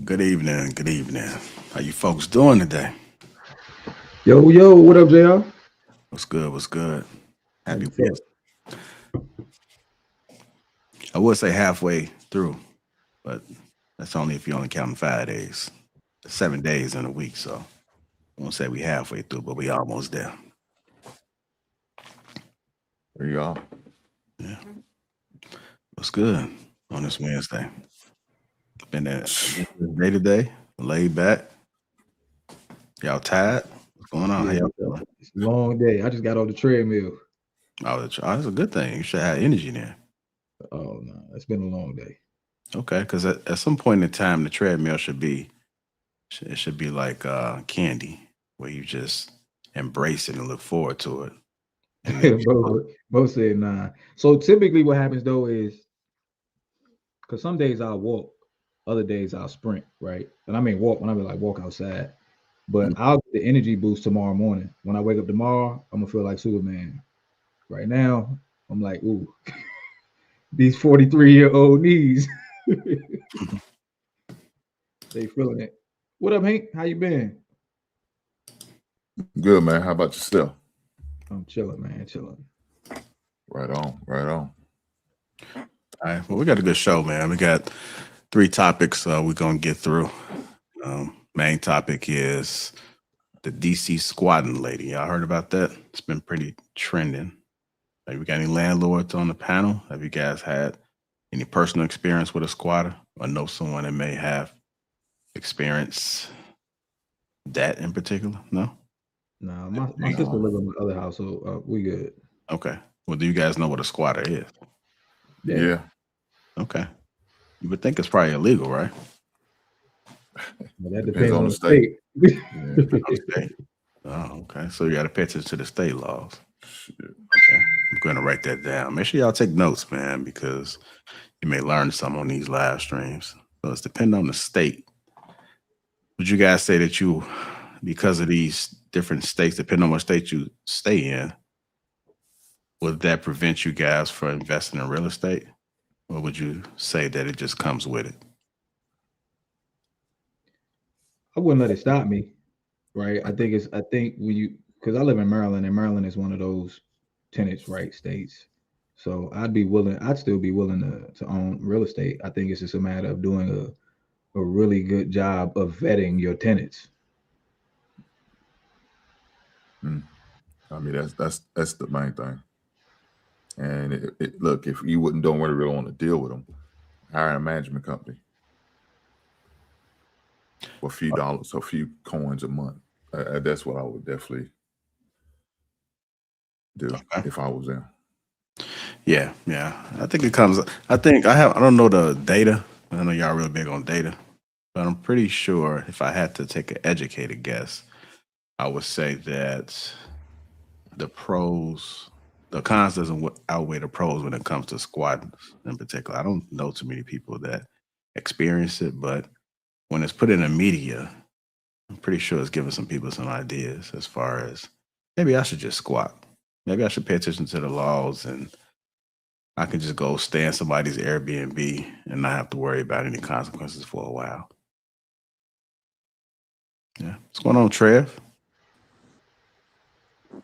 Good evening. Good evening. How you folks doing today? Yo, yo, what up, JR? What's good? What's good? How Happy you Wednesday. feeling? I would say halfway through, but that's only if you only counting 5 days, 7 days in a week. So I won't say we halfway through, but we almost there. There you go. Yeah. What's good on this Wednesday? Been a day today, laid back. Y'all tired? What's going on? How Yeah, y'all feeling? it's a long day. I just got off the treadmill. That's a good thing. You should have energy there. Oh no, it's been a long day. Okay, because at some point in time, the treadmill it should be like candy, where you just embrace it and look forward to it. And then Both said nah. So typically, what happens though is because some days I'll walk, other days I'll sprint, right? And I mean walk when I mean like walk outside. But I'll get the energy boost tomorrow morning. When I wake up tomorrow, I'm gonna feel like Superman. Right now, I'm like, ooh, these 43-year-old knees, they feeling it. What up, Hank? How you been? Good, man. How about yourself? I'm chilling, man, chilling. Right on, right on. all right, well, we got a good show, man. We got three topics we're gonna get through. Main topic is the DC squatting lady. Y'all heard about that? It's been pretty trending. Have you got any landlords on the panel? Have you guys had any personal experience with a squatter, or know someone that may have experienced that in particular? No. Nah, my sister live in the other house, so we good. Okay. Well, do you guys know what a squatter is? Yeah. Yeah. Okay. You would think it's probably illegal, right? But that Depends depends on on the the state. state. Yeah. Okay. Oh, okay. So you got to pay attention to the state laws. Shit. Okay. I'm going to write that down. Make sure y'all take notes, man, because you may learn something on these live streams. So it's depending on the state. Would you guys say that you, because of these different states, depending on what state you stay in, would that prevent you guys from investing in real estate? Or would you say that it just comes with it? I wouldn't let it stop me, right? I think when you because I live in Maryland, and Maryland is one of those tenants right states. So I'd still be willing to own real estate. I think it's just a matter of doing a really good job of vetting your tenants. Mm. I mean, that's the main thing. And look, if you wouldn't don't really want to deal with them, hire a management company for a few dollars, a few coins a month. That's what I would definitely do if I was them. Yeah, yeah. I think it comes. I don't know the data. I know y'all real big on data, but I'm pretty sure if I had to take an educated guess, I would say that the pros, the cons doesn't outweigh the pros when it comes to squatters in particular. I don't know too many people that experience it, but when it's put in the media, I'm pretty sure it's giving some people some ideas as far as maybe I should just squat. Maybe I should pay attention to the laws and I can just go stay in somebody's Airbnb and not have to worry about any consequences for a while. Yeah. What's going on, Trev?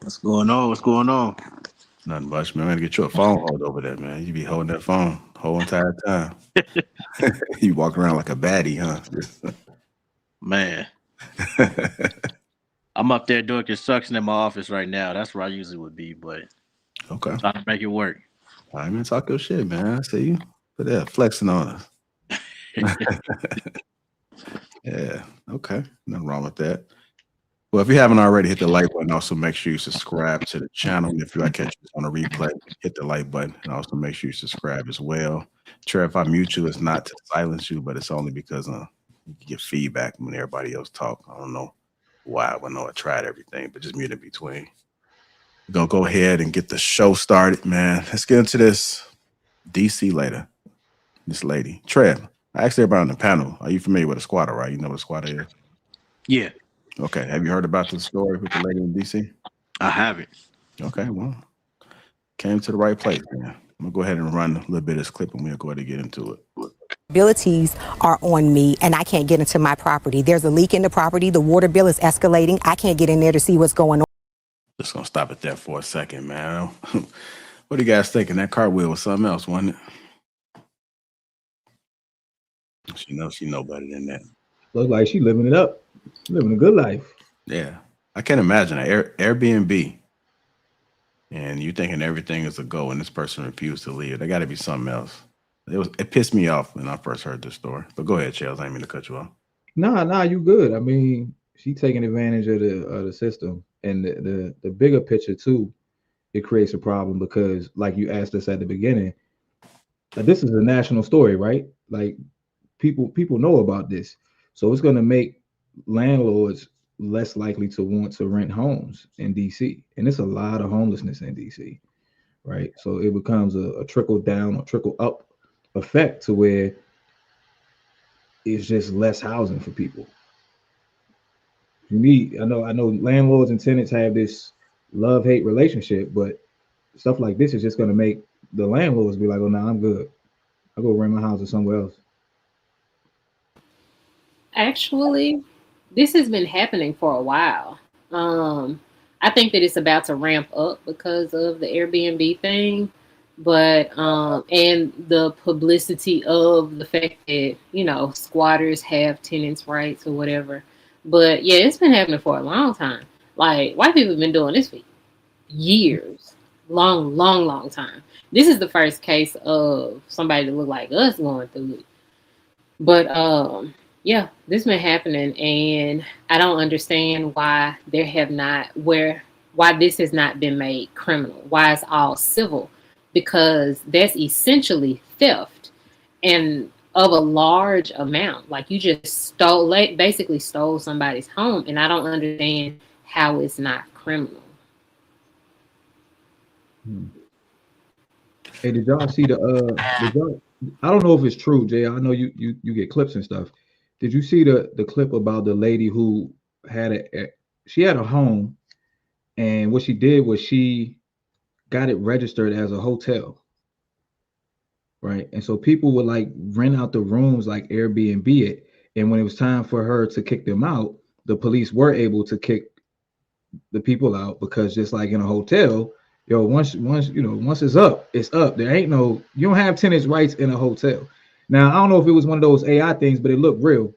What's going on? What's going on? Nothing much, man. I'm gonna get you a phone hold over there, man. You be holding that phone whole entire time. You walk around like a baddie, huh? Man, I'm up there doing construction in my office right now. That's where I usually would be, but Okay. trying to make it work. All right, man. Talk your shit, man. I see you. Put that flexing on us. Yeah. Okay. Nothing wrong with that. Well, if you haven't already, hit the like button. Also, make sure you subscribe to the channel. And if you like catch this on a replay, hit the like button. And also make sure you subscribe as well. Trev, if I mute you, it's not to silence you, but it's only because you get feedback when everybody else talk. I don't know why. I know I tried everything, but just mute in between. We're going to go ahead and get the show started, man. Let's get into this DC later. This lady. Trev, I asked everybody on the panel, are you familiar with a squatter, right? You know what a squatter is? Yeah, Okay. Have you heard about the story with the lady in DC? I have it. Okay, well, came to the right place, man. I'm gonna go ahead and run a little bit of this clip, and we'll go ahead and get into it. Liabilities are on me, and I can't get into my property. There's a leak in the property. The water bill is escalating. I can't get in there to see what's going on. Just gonna stop it there for a second, man. What do you guys thinking? That cartwheel was something else, wasn't it? She know better than that. Look like she living it up, living a good life. Yeah, I can't imagine an Airbnb, and you thinking everything is a go, and this person refused to leave. There got to be something else. It pissed me off when I first heard this story. But go ahead, Chels. I didn't mean to cut you off. Nah, you good. I mean, she taking advantage of the system, and the bigger picture too. It creates a problem because, like you asked us at the beginning, this is a national story, right? Like people know about this, so it's going to make landlords less likely to want to rent homes in DC, and it's a lot of homelessness in DC, right? So it becomes a trickle down or trickle up effect to where it's just less housing for people. I know landlords and tenants have this love-hate relationship, but stuff like this is just going to make the landlords be like, oh, no, I'm good. I'll go rent my house or somewhere else. Actually, this has been happening for a while. I think that it's about to ramp up because of the Airbnb thing, but and the publicity of the fact that, you know, squatters have tenants' rights or whatever. But yeah, it's been happening for a long time. Like, white people have been doing this for years. Long time. This is the first case of somebody that look like us going through it. But yeah, this been happening, and I don't understand why why this has not been made criminal. Why it's all civil, because that's essentially theft and of a large amount. Like, you just basically stole somebody's home, and I don't understand how it's not criminal. Hey, did y'all see I don't know if it's true, Jay. I know you get clips and stuff. Did you see the clip about the lady who had she had a home, and what she did was she got it registered as a hotel, right? And so people would like rent out the rooms, like Airbnb it, and when it was time for her to kick them out, the police were able to kick the people out, because just like in a hotel, once it's up, it's up. There ain't you don't have tenants' rights in a hotel. Now, I don't know if it was one of those AI things, but it looked real.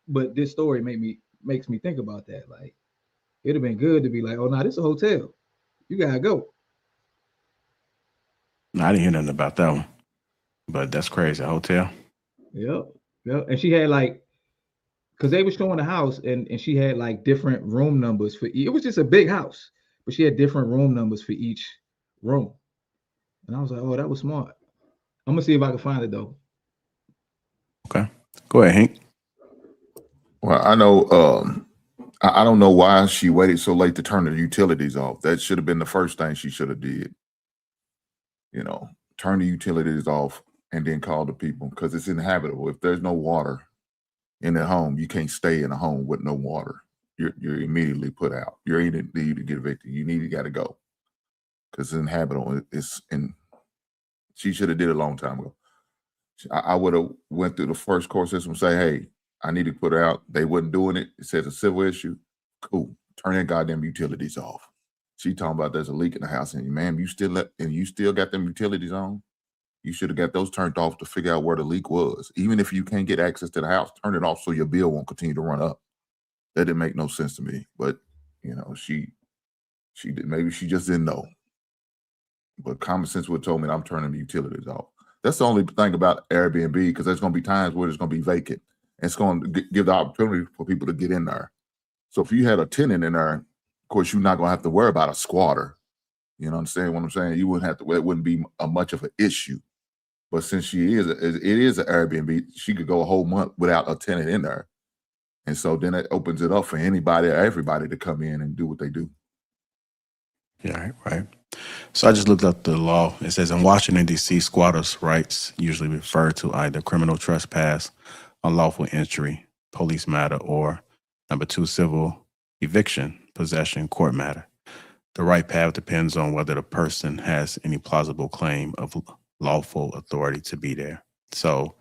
But this story makes me think about that. Like, it'd have been good to be like, oh, no, this is a hotel. You gotta go. No, I didn't hear nothing about that one. But that's crazy. A hotel. Yep. And she had because they were showing the house, and she had like different room numbers for it was just a big house, but she had different room numbers for each room. And I was like, oh, that was smart. I'm gonna see if I can find it though. Okay. Go ahead, Hank. Well, I know I don't know why she waited so late to turn the utilities off. That should have been the first thing she should have did. You know, turn the utilities off and then call the people, because it's inhabitable. If there's no water in the home, you can't stay in a home with no water. You're immediately put out. You're either need to get evicted. You got to go, because it's inhabitable. She should have did it a long time ago. I would have went through the first court system and say, hey, I need to put her out. They wasn't doing it. It says a civil issue. Cool. Turn their goddamn utilities off. She talking about there's a leak in the house, and ma'am, you still got them utilities on. You should have got those turned off to figure out where the leak was. Even if you can't get access to the house, turn it off so your bill won't continue to run up. That didn't make no sense to me. But she did. Maybe she just didn't know. But common sense would have told me I'm turning the utilities off. That's the only thing about Airbnb, because there's going to be times where it's going to be vacant. And it's going to give the opportunity for people to get in there. So if you had a tenant in there, of course, you're not going to have to worry about a squatter. You know, understand what I'm saying? You wouldn't have to. It wouldn't be much of an issue. But since it is an Airbnb, she could go a whole month without a tenant in there. And so then it opens it up for anybody or everybody to come in and do what they do. Yeah, right. So I just looked up the law. It says in Washington, D.C., squatters' rights usually refer to either criminal trespass, unlawful entry, police matter, or number 2, civil eviction, possession, court matter. The right path depends on whether the person has any plausible claim of lawful authority to be there. So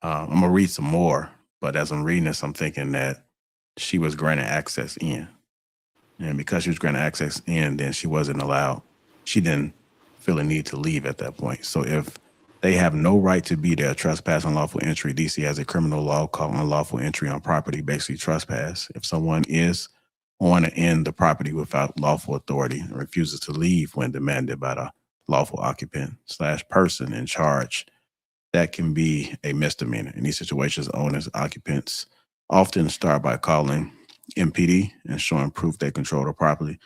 I'm going to read some more, but as I'm reading this, I'm thinking that she was granted access in. And because she was granted access in, then she wasn't allowed, she didn't feel a need to leave at that point. So if they have no right to be there, trespass, unlawful entry, DC has a criminal law called unlawful entry on property, basically trespass. If someone is on or in the property without lawful authority and refuses to leave when demanded by the lawful occupant / person in charge, that can be a misdemeanor. In these situations, owners, occupants often start by calling MPD and showing proof they control the property.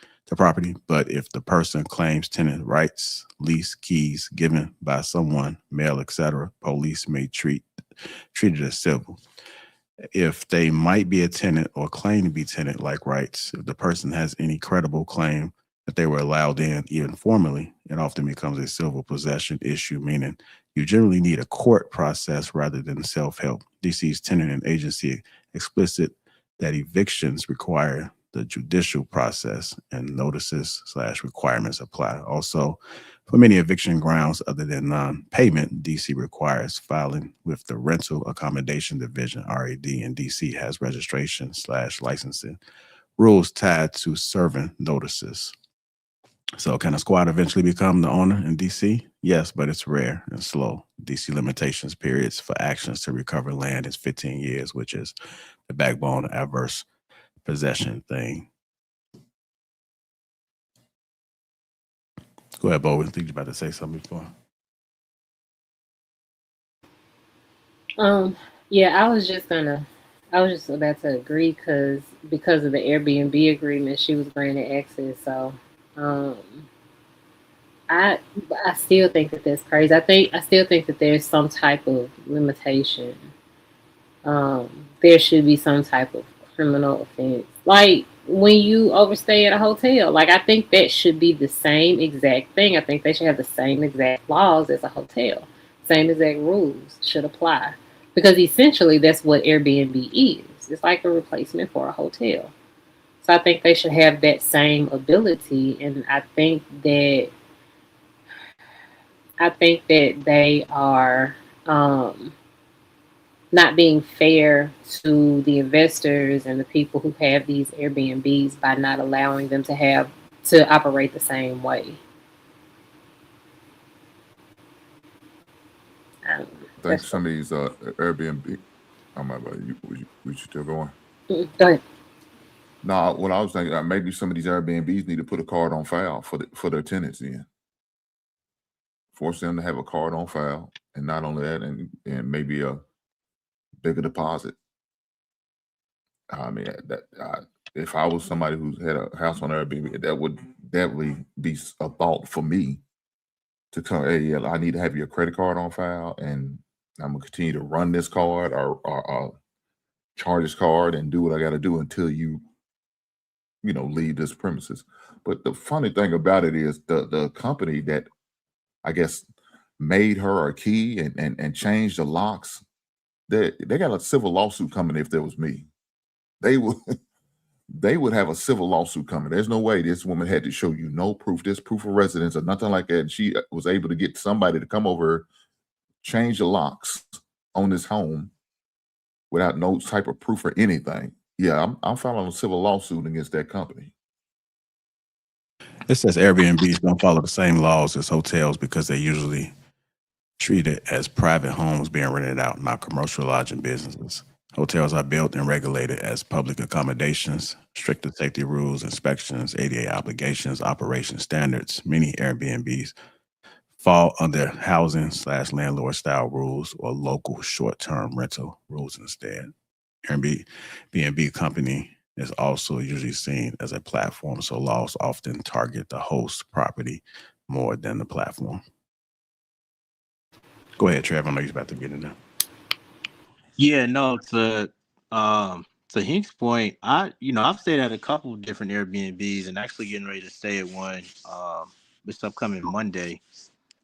But if the person claims tenant rights, lease, keys given by someone, mail, etc., police may treat it as civil. If they might be a tenant or claim to be tenant-like rights, if the person has any credible claim that they were allowed in, even formally, it often becomes a civil possession issue, meaning you generally need a court process rather than self-help. DC's tenant and agency explicit that evictions require the judicial process and notices / requirements apply. Also, for many eviction grounds other than non-payment, DC requires filing with the Rental Accommodation Division, RAD, and DC has registration / licensing rules tied to serving notices. So can a squad eventually become the owner in DC? Yes, but it's rare and slow. DC limitations periods for actions to recover land is 15 years, which is the backbone of adverse possession thing. Go ahead, Bo. I think you're about to say something before. Yeah, I was just about to agree because of the Airbnb agreement, she was granted access. So, I still think that that's crazy. I still think that there's some type of limitation. There should be some type of criminal offense, like when you overstay at a hotel. Like I think that should be the same exact thing. I think they should have the same exact laws as a hotel. Same exact rules should apply because essentially that's what Airbnb is. It's like a replacement for a hotel. So I think they should have that same ability, and I think that they are not being fair to the investors and the people who have these Airbnbs by not allowing them to operate the same way. I think some of these Airbnb. I'm about you. We still going? Go ahead. No, what I was thinking, maybe some of these Airbnbs need to put a card on file for their tenants in. Force them to have a card on file, and not only that, and maybe a bigger deposit. I mean, if I was somebody who had a house on Airbnb, that would definitely be a thought for me to come. Hey, yeah, I need to have your credit card on file, and I'm gonna continue to run this card or charge this card and do what I got to do until you leave this premises. But the funny thing about it is the company that I guess made her a key and changed the locks, they got a civil lawsuit coming. If there was me, they would have a civil lawsuit coming. There's no way this woman had to show you no proof, this proof of residence or nothing like that. And she was able to get somebody to come over, change the locks on this home without no type of proof or anything. Yeah, I'm filing a civil lawsuit against that company. It says Airbnbs don't follow the same laws as hotels because they usually treat it as private homes being rented out, not commercial lodging businesses. Hotels are built and regulated as public accommodations, stricter safety rules, inspections, ADA obligations, operation standards. Many Airbnbs fall under housing / landlord style rules or local short-term rental rules instead. Airbnb company is also usually seen as a platform, so laws often target the host property more than the platform. Go ahead, Trevor. I know you're about to get in there. Yeah, no, to Hink's point, I've stayed at a couple of different Airbnbs and actually getting ready to stay at one this upcoming Monday.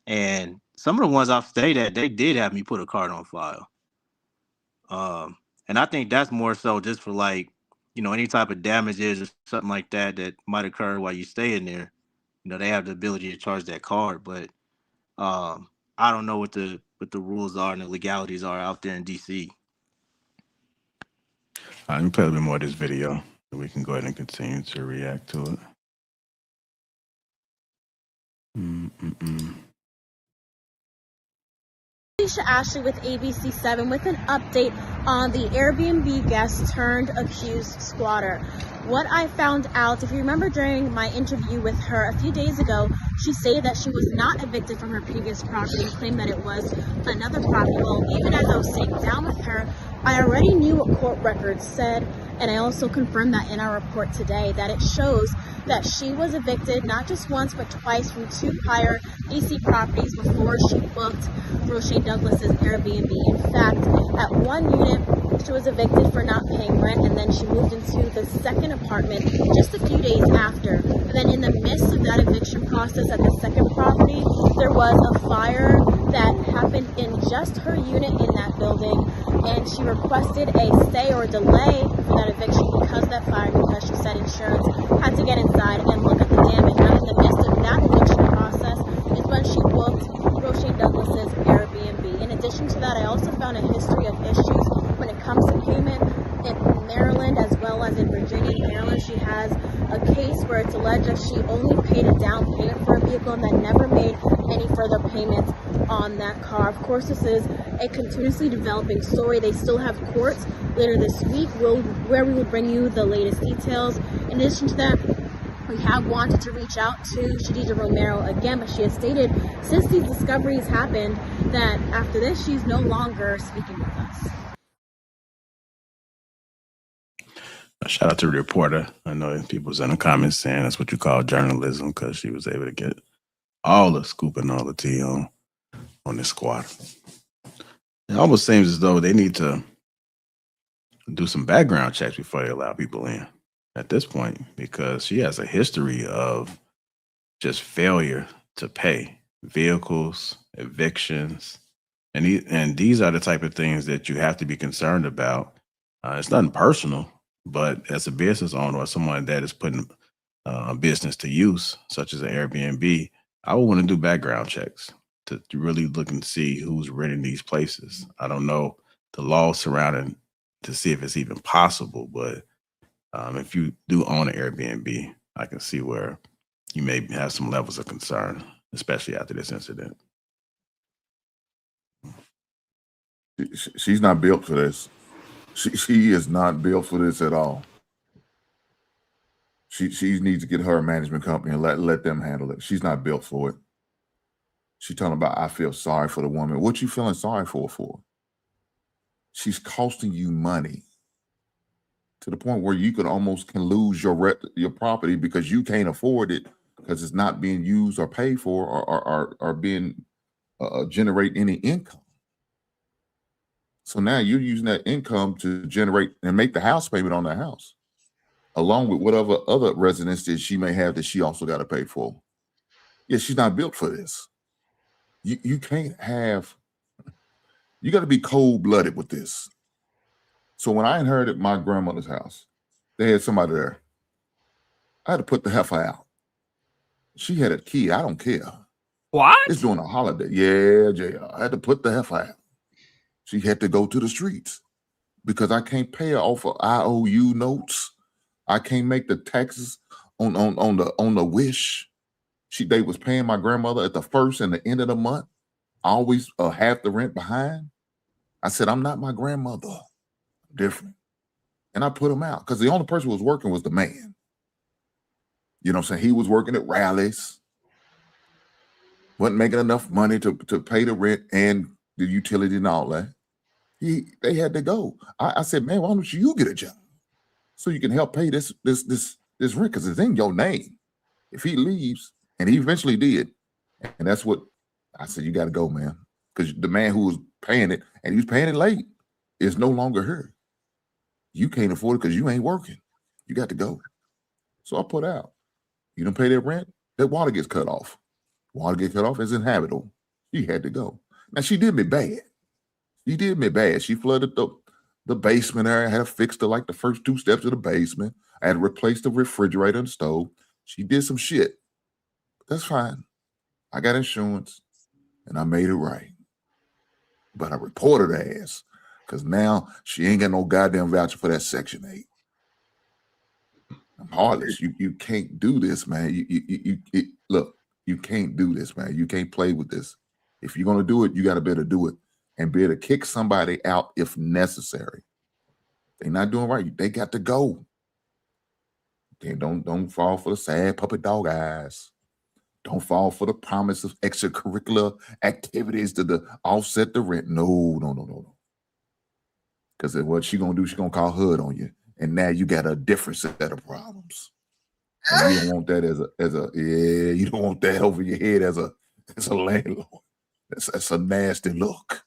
And some of the ones I've stayed at, they did have me put a card on file. And I think that's more so just for like any type of damages or something like that that might occur while you stay in there, they have the ability to charge that card. But I don't know what the rules are and the legalities are out there in DC. Let me play a little bit more of this video, so we can go ahead and continue to react to it. Ashley with ABC7 with an update on the Airbnb guest turned accused squatter. What I found out, if you remember during my interview with her a few days ago, she stated that she was not evicted from her previous property and claimed that it was another property. Well, even as I was sitting down with her, I already knew what court records said, and I also confirmed that in our report today, that it shows that she was evicted not just once but twice from 2 prior DC properties before she booked Roche Douglas's Airbnb. In fact, at one unit, she was evicted for not paying rent, and then she moved into the second apartment just a few days after. And then in the midst of that eviction process at the second property, there was a fire that happened in just her unit in that building, and she requested a stay or delay for that eviction because of that fire, because she said insurance had to get inside and look at the damage. Now, in the midst of that eviction process is when she booked Roche Douglas's Airbnb. In addition to that, I also found a history of issues when it comes to payment in Maryland as well as in Virginia. In Maryland, she has a case where it's alleged that she only paid a down payment for a vehicle and then never made any further payments on that car. Of course, this is a continuously developing story. They still have courts later this week where we will bring you the latest details. In addition to that, we have wanted to reach out to Shadija Romero again, but she has stated since these discoveries happened that after this, she's no longer speaking with us. Shout out to the reporter. I know people was in the comments saying that's what you call journalism, because she was able to get all the scoop and all the tea on this squad. It almost seems as though they need to do some background checks before they allow people in at this point, because she has a history of just failure to pay vehicles, evictions, and these are the type of things that you have to be concerned about. It's nothing personal, but as a business owner or someone that is putting a business to use, such as an Airbnb, I would want to do background checks to really look and see who's renting these places. I don't know the laws surrounding to see if it's even possible, but if you do own an Airbnb, I can see where you may have some levels of concern, especially after this incident. She's not built for this. She is not built for this at all. She needs to get her a management company and let them handle it. She's not built for it. She's talking about, I feel sorry for the woman. What you feeling sorry for? She's costing you money to the point where you could almost can lose your property because you can't afford it because it's not being used or paid for or being generate any income. So now you're using that income to generate and make the house payment on the house, along with whatever other residence that she may have that she also got to pay for. Yeah, she's not built for this. You can't have, you got to be cold-blooded with this. So when I inherited my grandmother's house, they had somebody there. I had to put the heifer out. She had a key. I don't care. What? It's during a holiday. Yeah, JR. I had to put the heifer out. She had to go to the streets because I can't pay her off of IOU notes. I can't make the taxes on the wish. They was paying my grandmother at the first and the end of the month. Always half the rent behind. I said, I'm not my grandmother. I'm different. And I put him out because the only person who was working was the man. You know what I'm saying? He was working at rallies. Wasn't making enough money to pay the rent and the utility and all that. They had to go. I said, man, why don't you get a job so you can help pay this rent because it's in your name. If he leaves, and he eventually did, and that's what I said, you got to go, man, because the man who was paying it and he was paying it late is no longer here. You can't afford it because you ain't working. You got to go. So I put out. You don't pay that rent, that water gets cut off. Water gets cut off as inhabitable. She had to go. Now she did me bad. She did me bad. She flooded the basement area. I had to fix the first 2 steps of the basement. I had to replace the refrigerator and stove. She did some shit. That's fine. I got insurance and I made it right. But I reported her ass because now she ain't got no goddamn voucher for that Section 8. I'm heartless. You can't do this, man. Look, you can't do this, man. You can't play with this. If you're gonna do it, you gotta be able to do it and be able to kick somebody out if necessary. They're not doing right. They got to go. Okay, don't fall for the sad puppy dog eyes. Don't fall for the promise of extracurricular activities to offset the rent. No. Because what she gonna do, she gonna call HUD on you. And now you got a different set of problems. And you don't want that you don't want that over your head as a landlord. That's a nasty look.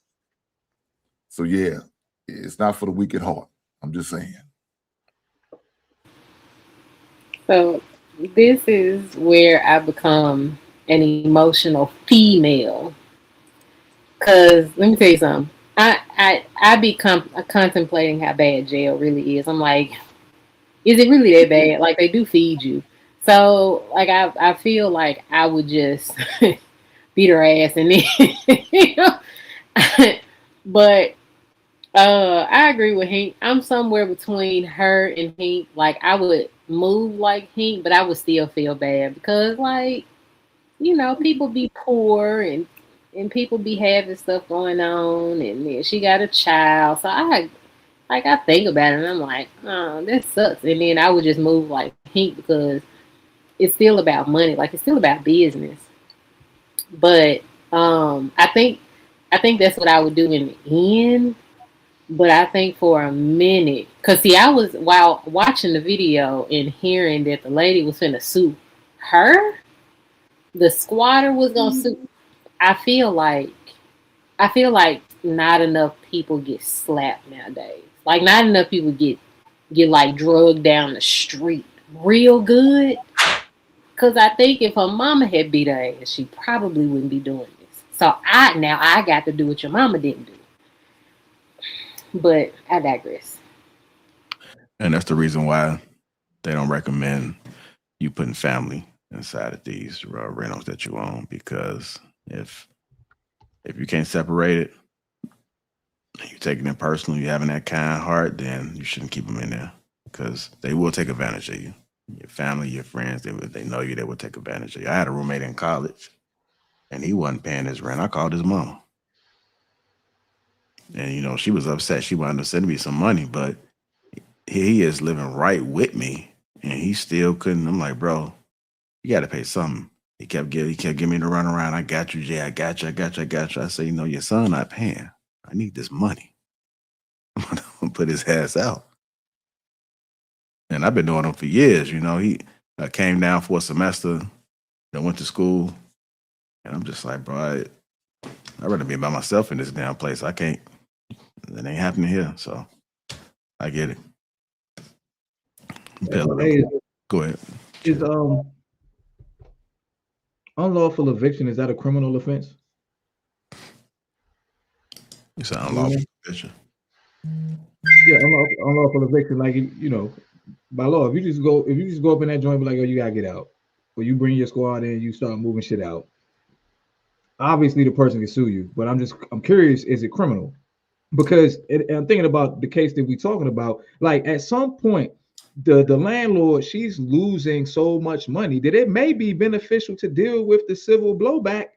So yeah, it's not for the weak at heart. I'm just saying. So this is where I become an emotional female. Cause let me tell you something. I be contemplating how bad jail really is. I'm like, is it really that bad? Like, they do feed you. So like I feel like I would just beat her ass and then you know. But I agree with Hank. I'm somewhere between her and Hank. Like, I would move like Hank, but I would still feel bad because, like, you know, people be poor and people be having stuff going on, and then she got a child. So I think about it and I'm like, oh, that sucks. And then I would just move like Hank because it's still about money. Like, it's still about business. But I think that's what I would do in the end. But I think for a minute, because see, I was, while watching the video and hearing that the lady was finna sue her, the squatter was gonna sue. I feel like not enough people get slapped nowadays. Like, not enough people get like drugged down the street real good. Because I think if her mama had beat her ass, she probably wouldn't be doing this. So I got to do what your mama didn't do. But I digress. And that's the reason why they don't recommend you putting family inside of these rentals that you own, because if you can't separate it, you're taking it personal, you're having that kind heart, then you shouldn't keep them in there, because they will take advantage of you. Your family, your friends, they know you, they will take advantage of you. I had a roommate in college, and he wasn't paying his rent. I called his mama. And, you know, she was upset. She wanted to send me some money, but he is living right with me, and he still couldn't. I'm like, bro, you got to pay something. He kept giving me the runaround. I got you, Jay. I got you. I said, you know, your son not paying. I need this money. I'm going to put his ass out. And I've been doing him for years. You know, he came down for a semester, then went to school. And I'm just like, bro, I'd rather be by myself in this damn place. I can't. It ain't happening here. So I get it. Hey, go ahead. Is unlawful eviction, is that a criminal offense? It's an unlawful eviction. Yeah, unlawful eviction, like, you know, by law, if you just go up in that joint, be like, oh, you gotta get out, or you bring your squad in, you start moving shit out. Obviously, the person can sue you, but I'm curious, is it criminal? Because I'm thinking about the case that we're talking about. Like, at some point, the landlord, she's losing so much money that it may be beneficial to deal with the civil blowback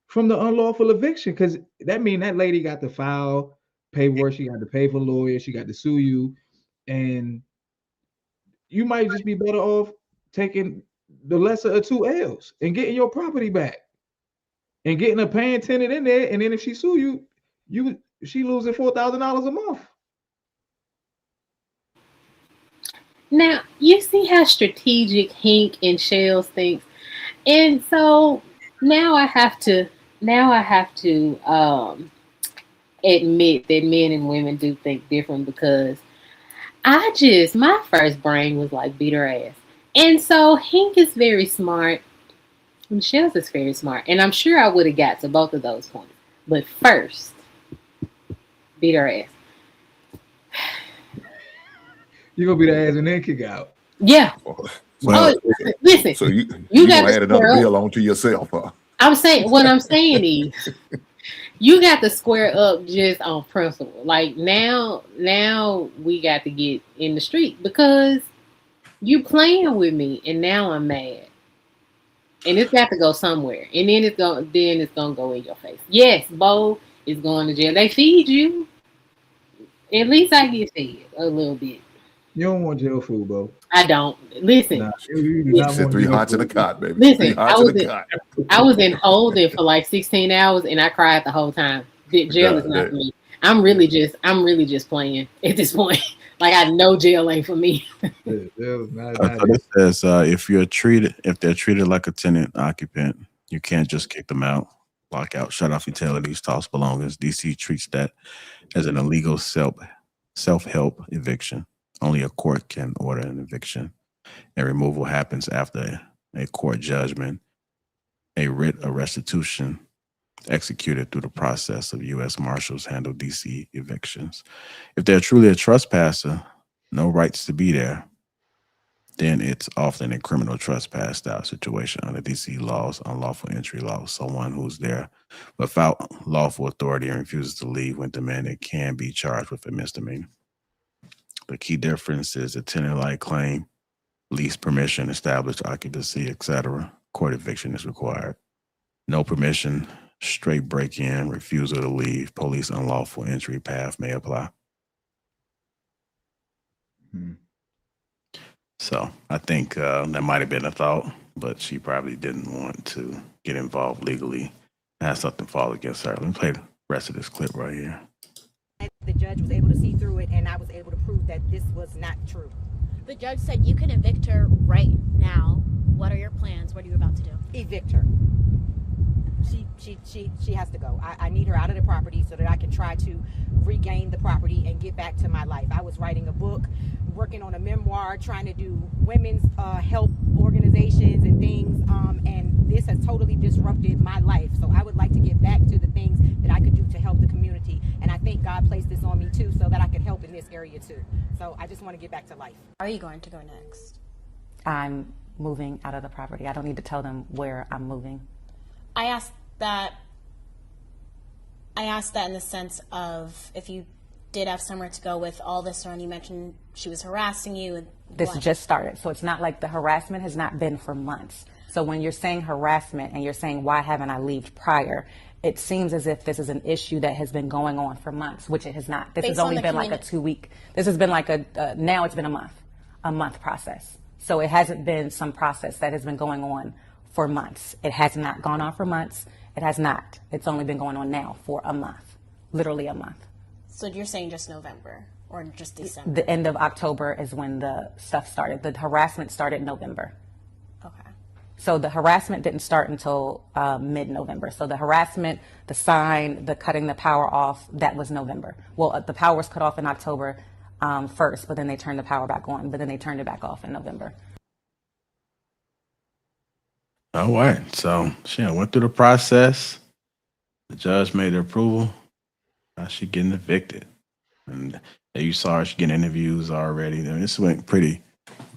from the unlawful eviction, because that means that lady got to file paperwork, she got to pay for lawyers, she got to sue you, and you might just be better off taking the lesser of 2 L's and getting your property back and getting a paying tenant in there. And then if she sue you, she losing $4,000 a month. Now, you see how strategic Hank and Shells thinks. And so now I have to admit that men and women do think different, because my first brain was like, beat her ass. And so Hank is very smart and Shells is very smart. And I'm sure I would have got to both of those points. But first, beat her ass. You gonna be the ass and then kick out. Yeah. Well, Listen. So you got gonna to add another square bill up. onto yourself, huh? What I'm saying is, you got to square up just on principle. Like now we got to get in the street because you playing with me, and now I'm mad, and it's got to go somewhere, and then it's gonna go in your face. Yes, Bo is going to jail. They feed you. At least I get fed a little bit. You don't want jail food, bro. I don't. Listen. Nah, you do not Said want 3 jail hots in a food. cot, baby. Listen, 3 hots in a cot. I was in holding for like 16 hours, and I cried the whole time. Jail is not for me. I'm really just playing at this point. Like I know jail ain't for me. Jail is not so this says if they're treated like a tenant occupant, you can't just kick them out, lock out, shut off utilities, toss belongings. DC treats that as an illegal self-help eviction. Only a court can order an eviction, and removal happens after a court judgment, a writ of restitution executed through the process of U.S. Marshals handle DC evictions. If they're truly a trespasser, no rights to be there, then it's often a criminal trespass style situation under DC laws, unlawful entry laws. Someone who's there without lawful authority and refuses to leave when demanded can be charged with a misdemeanor. The key difference is a tenant-like claim, lease permission, established occupancy, etc. Court eviction is required. No permission, straight break-in, refusal to leave, police unlawful entry path may apply. So I think that might have been a thought, but she probably didn't want to get involved legally and have something fall against her. Let me play the rest of this clip right here. The judge was able to see through it, and I was able to prove that this was not true. The judge said you can evict her right now. What are your plans? What are you about to do? Evict her. She has to go. I need her out of the property so that I can try to regain the property and get back to my life. I was writing a book, working on a memoir, trying to do women's help organizations and things, and this has totally disrupted my life. So I would like to get back to the things that I could do to help the community, and I think God placed this on me too so that I could help in this area too. So I just want to get back to life. Are you going to go next? I'm moving out of the property. I don't need to tell them where I'm moving. I asked that in the sense of if you did have somewhere to go with all this on. You mentioned she was harassing you. And this just started, so it's not like the harassment has not been for months. So when you're saying harassment and you're saying why haven't I left prior, it seems as if this is an issue that has been going on for months, which it has not. This has only been like a 2 week. This has been like now it's been a month process. So it hasn't been some process that has been going on for months. It has not gone on for months. It has not. It's only been going on now for a month, literally a month. So you're saying just November or just December? The end of October is when the stuff started. The harassment started in November. Okay. So the harassment didn't start until mid-November. So the harassment, the sign, the cutting the power off, that was November. Well, the power was cut off in October 1st, but then they turned the power back on, but then they turned it back off in November. All right. So she went through the process. The judge made the approval. Now she getting evicted. And you saw her, she getting interviews already. I mean, this went pretty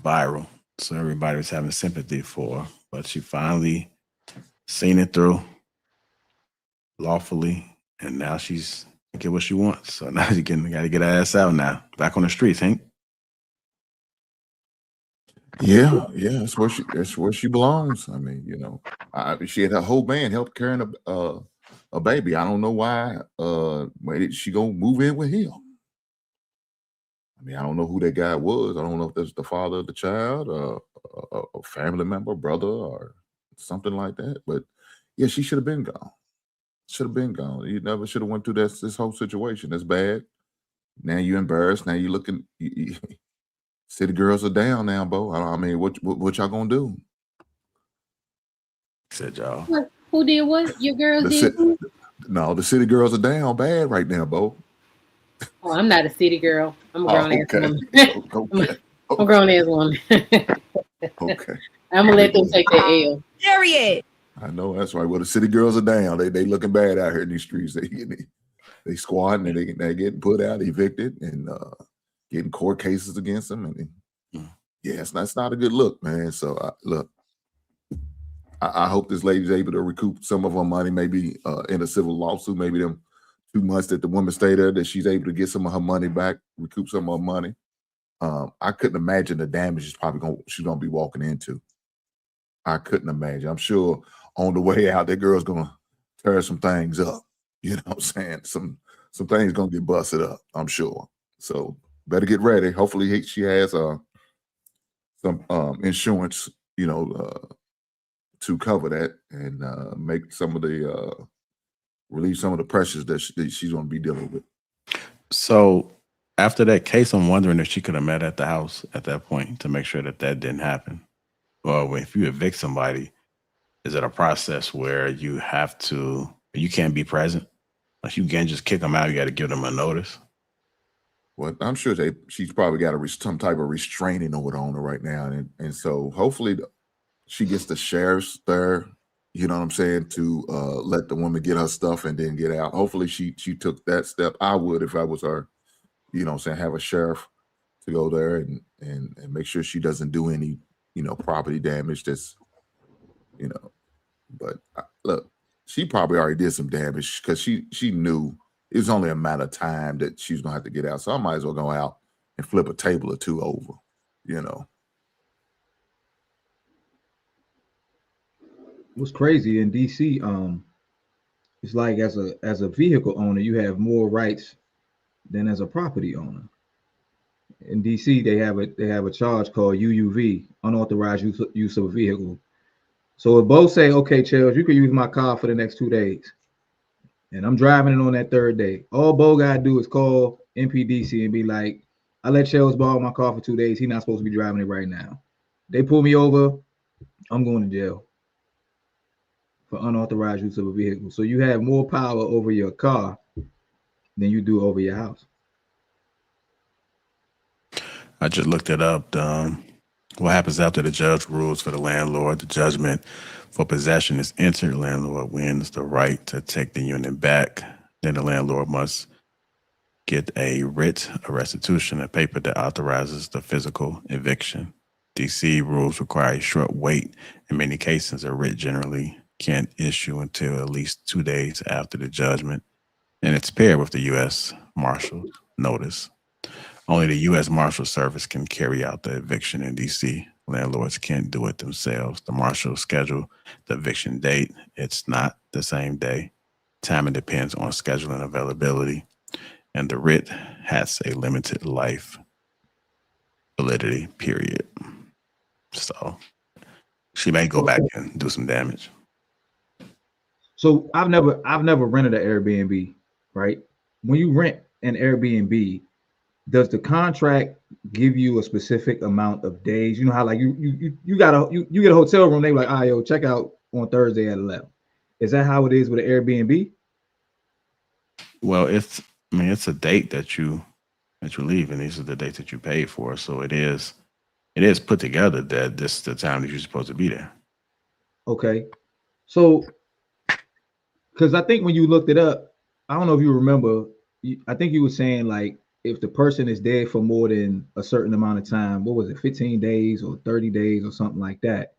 viral. So everybody was having sympathy for her. But she finally seen it through lawfully. And now she's get what she wants. So now she got to get her ass out now. Back on the streets, Hank. Yeah, that's where she belongs. I mean, she had her whole band help carrying a baby. I don't know why. Where did she go move in with him? I mean, I don't know who that guy was. I don't know if that's the father of the child, a family member, brother, or something like that. But yeah, she should have been gone. Should have been gone. You never should have went through this whole situation. It's bad. Now you're embarrassed. Now you're looking. City girls are down now, Bo. I mean, what y'all gonna do? Said y'all. Who did what? Your girls did? No, the city girls are down bad right now, Bo. Oh, I'm not a city girl. I'm a grown ass woman. Okay. I'm a grown ass woman. Okay. I'm gonna let them take their L. Period. I know that's right. Well, the city girls are down. They looking bad out here in these streets. They squatting and they getting put out, evicted, and getting court cases against him, and yeah, that's not a good look, man. So look, I hope this lady's able to recoup some of her money, maybe in a civil lawsuit, maybe them 2 months that the woman stayed there, that she's able to get some of her money back, recoup some of her money. I couldn't imagine the damage she's gonna be walking into. I couldn't imagine. I'm sure on the way out, that girl's gonna tear some things up. You know what I'm saying? Some things gonna get busted up, I'm sure. So better get ready. Hopefully she has some insurance, you know, to cover that and make some of the relieve some of the pressures that she's gonna be dealing with. So after that case, I'm wondering if she could have met at the house at that point to make sure that didn't happen. Or if you evict somebody, is it a process where you can't be present? Like you can't just kick them out, you got to give them a notice? Well, I'm sure she's probably got some type of restraining order on her right now. And so hopefully she gets the sheriff's there, you know what I'm saying, to let the woman get her stuff and then get out. Hopefully she took that step. I would if I was her, you know what I'm saying, have a sheriff to go there and make sure she doesn't do any, you know, property damage that's, you know, but look, she probably already did some damage because she knew it was only a matter of time that she's gonna have to get out. So I might as well go out and flip a table or two over, you know. What's crazy in DC, it's like as a vehicle owner, you have more rights than as a property owner. In DC, they have a charge called UUV, unauthorized use of a vehicle. So if Bo say, okay, Charles, you can use my car for the next 2 days, and I'm driving it on that 3rd day, all Bo gotta do is call MPDC and be like, I let Charles borrow my car for 2 days. He's not supposed to be driving it right now. They pull me over, I'm going to jail for unauthorized use of a vehicle. So you have more power over your car than you do over your house. I just looked it up. What happens after the judge rules for the landlord? The judgment for possession is entered. Landlord wins the right to take the unit back. Then the landlord must get a writ of restitution, a paper that authorizes the physical eviction. DC rules require a short wait. In many cases, a writ generally can't issue until at least 2 days after the judgment, and it's paired with the U.S. Marshal's notice. Only the U.S. Marshal Service can carry out the eviction in D.C. Landlords can't do it themselves. The Marshal schedule the eviction date. It's not the same day. Timing depends on scheduling availability, and the writ has a limited life validity period. So she may go back and do some damage. So I've never rented an Airbnb, right? When you rent an Airbnb, does the contract give you a specific amount of days? You know how like you get a hotel room, they like, ah, yo, check out on Thursday at 11. Is that how it is with an Airbnb? Well, it's a date that you leave, and these are the dates that you paid for. So it is put together that this is the time that you're supposed to be there. Okay. So because I think when you looked it up, I don't know if you remember, I think you were saying like if the person is dead for more than a certain amount of time, what was it, 15 days or 30 days or something like that,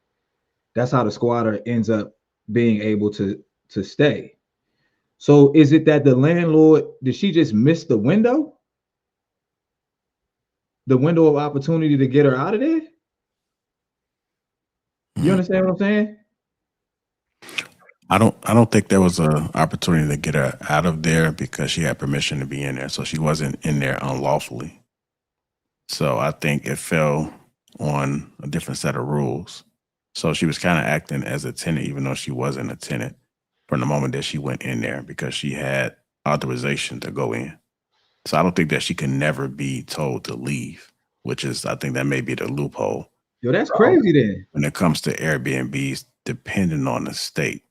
that's how the squatter ends up being able to stay. So is it that the landlord, did she just miss the window? The window of opportunity to get her out of there? You understand what I'm saying? I don't think there was an opportunity to get her out of there because she had permission to be in there. So she wasn't in there unlawfully. So I think it fell on a different set of rules. So she was kind of acting as a tenant, even though she wasn't a tenant from the moment that she went in there because she had authorization to go in. So I don't think that she can never be told to leave, which is, I think that may be the loophole. Yo, that's crazy then. When it comes to Airbnbs, depending on the state.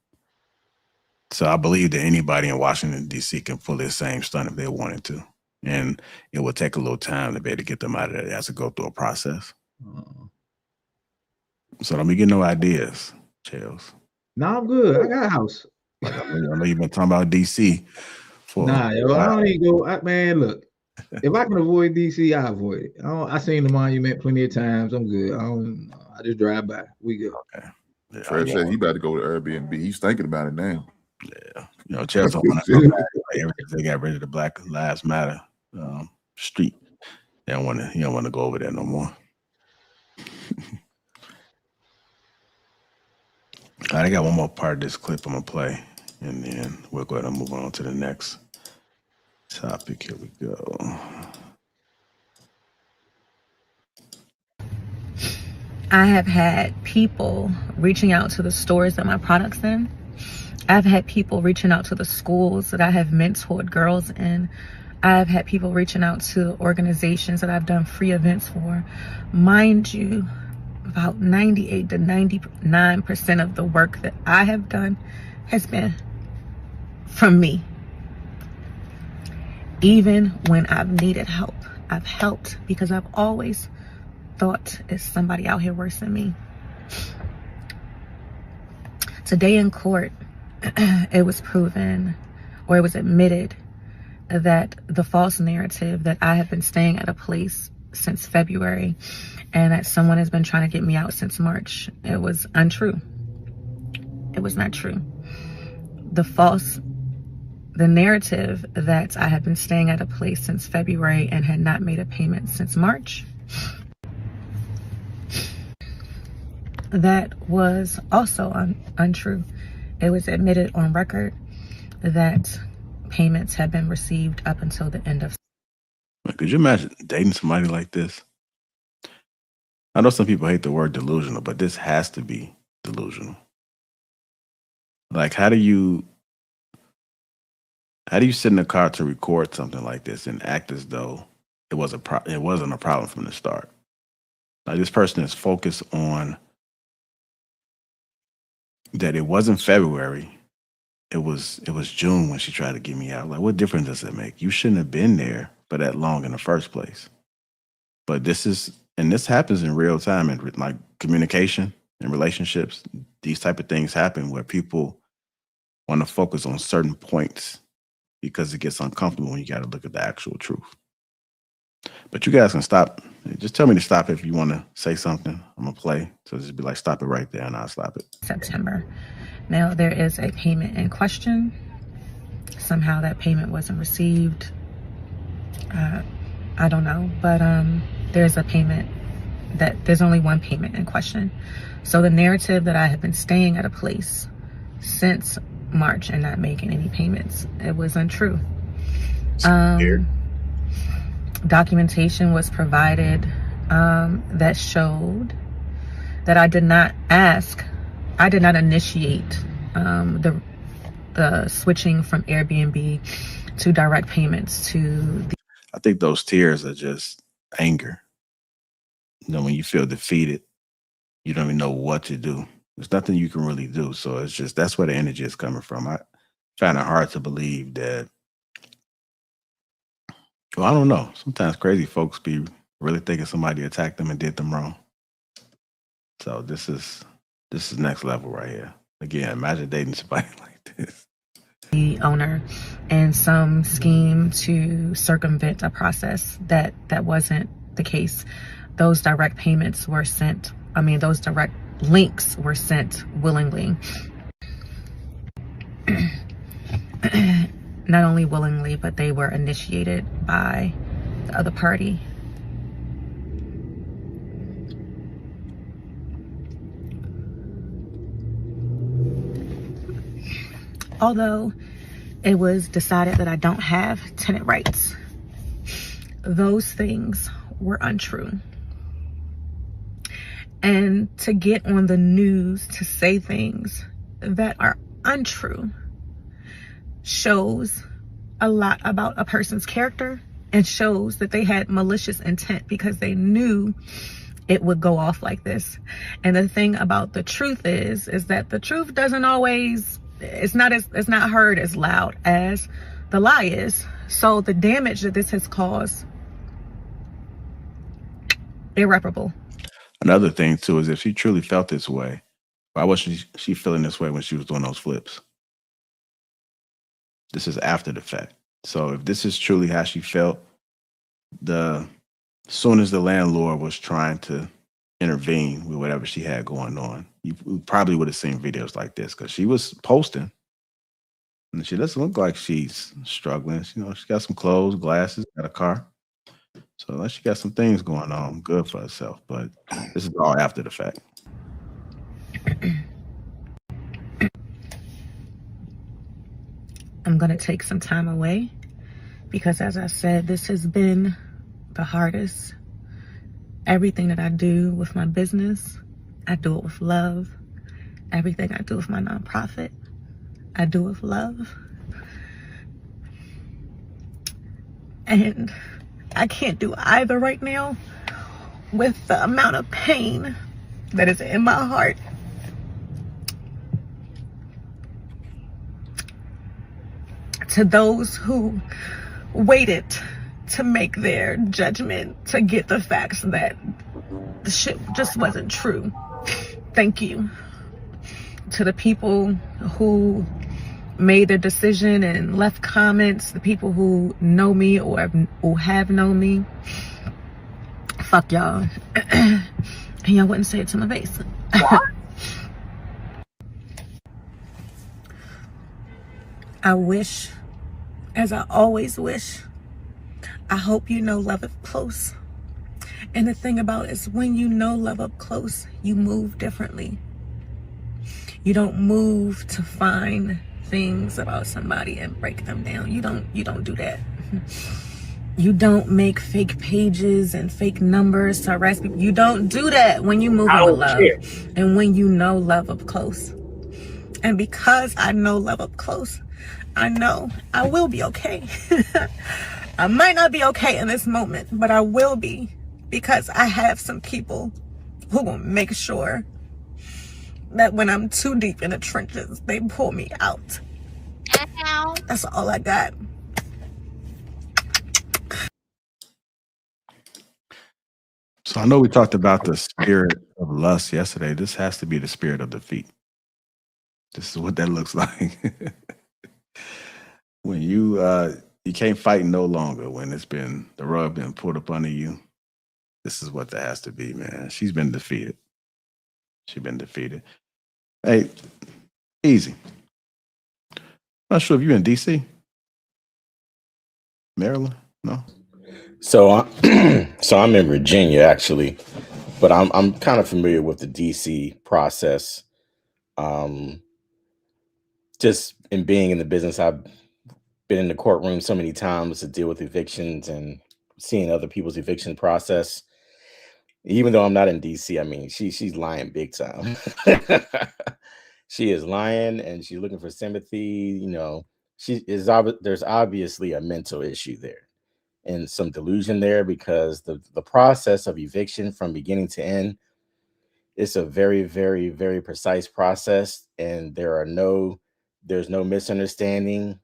So I believe that anybody in Washington, D.C. can pull this same stunt if they wanted to. And it would take a little time to be able to get them out of there. It has to go through a process. So don't be getting no ideas, Charles. Nah, I'm good. I got a house. I know you've been talking about D.C. for Nah, yo, I don't even go. Man, look, If I can avoid DC, I avoid it. I seen the monument plenty of times. I'm good. I just drive by. We good. Okay. Yeah, Trev said he about to go to Airbnb. He's thinking about it now. yeah. You know, Chelsea want to go back. Like, ever since they got rid of the Black Lives Matter street, they don't want to. You don't want to go over there no more. All right, I got one more part of this clip I'm gonna play, and then we'll go ahead and move on to the next topic. Here we go. I have had people reaching out to the stores that my products in. I've had people reaching out to the schools that I have mentored girls in. I've had people reaching out to organizations that I've done free events for. Mind you, about 98 to 99% of the work that I have done has been from me. Even when I've needed help, I've helped because I've always thought it's somebody out here worse than me. Today in court, it was proven, or it was admitted, that the false narrative that I have been staying at a place since February and that someone has been trying to get me out since March, it was untrue. It was not true. The narrative that I had been staying at a place since February and had not made a payment since March, that was also untrue. It was admitted on record that payments had been received up until the end of. Could you imagine dating somebody like this? I know some people hate the word delusional, but this has to be delusional. Like, how do you sit in the car to record something like this and act as though it wasn't a problem from the start? Like, this person is focused on that it wasn't February. It was June when she tried to get me out. Like, what difference does it make? You shouldn't have been there for that long in the first place. But this happens in real time, and like communication and relationships, these type of things happen where people want to focus on certain points because it gets uncomfortable when you got to look at the actual truth. But you guys can stop. Just tell me to stop if you want to say something. I'm going to play. So just be like, stop it right there, and I'll stop it. September. Now there is a payment in question. Somehow that payment wasn't received. I don't know, but there's there's only one payment in question. So the narrative that I have been staying at a place since March and not making any payments, it was untrue. Documentation was provided that showed that I did not initiate the switching from Airbnb to direct payments to I think those tears are just anger. You know, when you feel defeated, you don't even know what to do. There's nothing you can really do. So it's just, that's where the energy is coming from. I find it hard to believe that. Well, I don't know. Sometimes crazy folks be really thinking somebody attacked them and did them wrong. So this is next level right here. Again, imagine dating somebody like this. The owner and some scheme to circumvent a process that wasn't the case. Those direct payments were sent. Those direct links were sent willingly. Not only willingly, but they were initiated by the other party. Although it was decided that I don't have tenant rights, those things were untrue. And to get on the news to say things that are untrue shows a lot about a person's character and shows that they had malicious intent because they knew it would go off like this. And the thing about the truth is that the truth doesn't always, it's not heard as loud as the lie is. So the damage that this has caused, irreparable. Another thing too is if she truly felt this way, why wasn't she feeling this way when she was doing those flips? This is after the fact. So if this is truly how she felt, the soon as the landlord was trying to intervene with whatever she had going on, you probably would have seen videos like this because she was posting. And she doesn't look like she's struggling. She got some clothes, glasses, got a car. So unless she got some things going on, good for herself. But this is all after the fact. I'm going to take some time away because, as I said, this has been the hardest. Everything that I do with my business, I do it with love. Everything I do with my nonprofit, I do with love. And I can't do either right now with the amount of pain that is in my heart. To those who waited to make their judgment, to get the facts that the shit just wasn't true, thank you. To the people who made a decision and left comments, the people who know me or who have known me, fuck y'all. And y'all wouldn't say it to my face. I wish, as I always wish, I hope you know love up close. And the thing about it is, when you know love up close, you move differently. You don't move to find things about somebody and break them down. You don't do that. You don't make fake pages and fake numbers to harass people. You don't do that when you move with love and when you know love up close. And because I know love up close, I know I will be okay. I might not be okay in this moment, but I will be, because I have some people who will make sure that when I'm too deep in the trenches, they pull me out. That's all I got. So I know we talked about the spirit of lust yesterday. This has to be the spirit of defeat. This is what that looks like. When you can't fight no longer, when the rug been pulled up under you, this is what that has to be, man. She's been defeated. She's been defeated. Hey, easy. Not sure if you're in DC, Maryland. No. So I'm in Virginia actually, but I'm kind of familiar with the DC process. Just in being in the business, I've been in the courtroom so many times to deal with evictions and seeing other people's eviction process. Even though I'm not in DC, I mean, she's lying big time. She is lying and she's looking for sympathy. There's obviously a mental issue there and some delusion there, because the process of eviction from beginning to end, it's a very, very, very precise process, and there's no misunderstanding.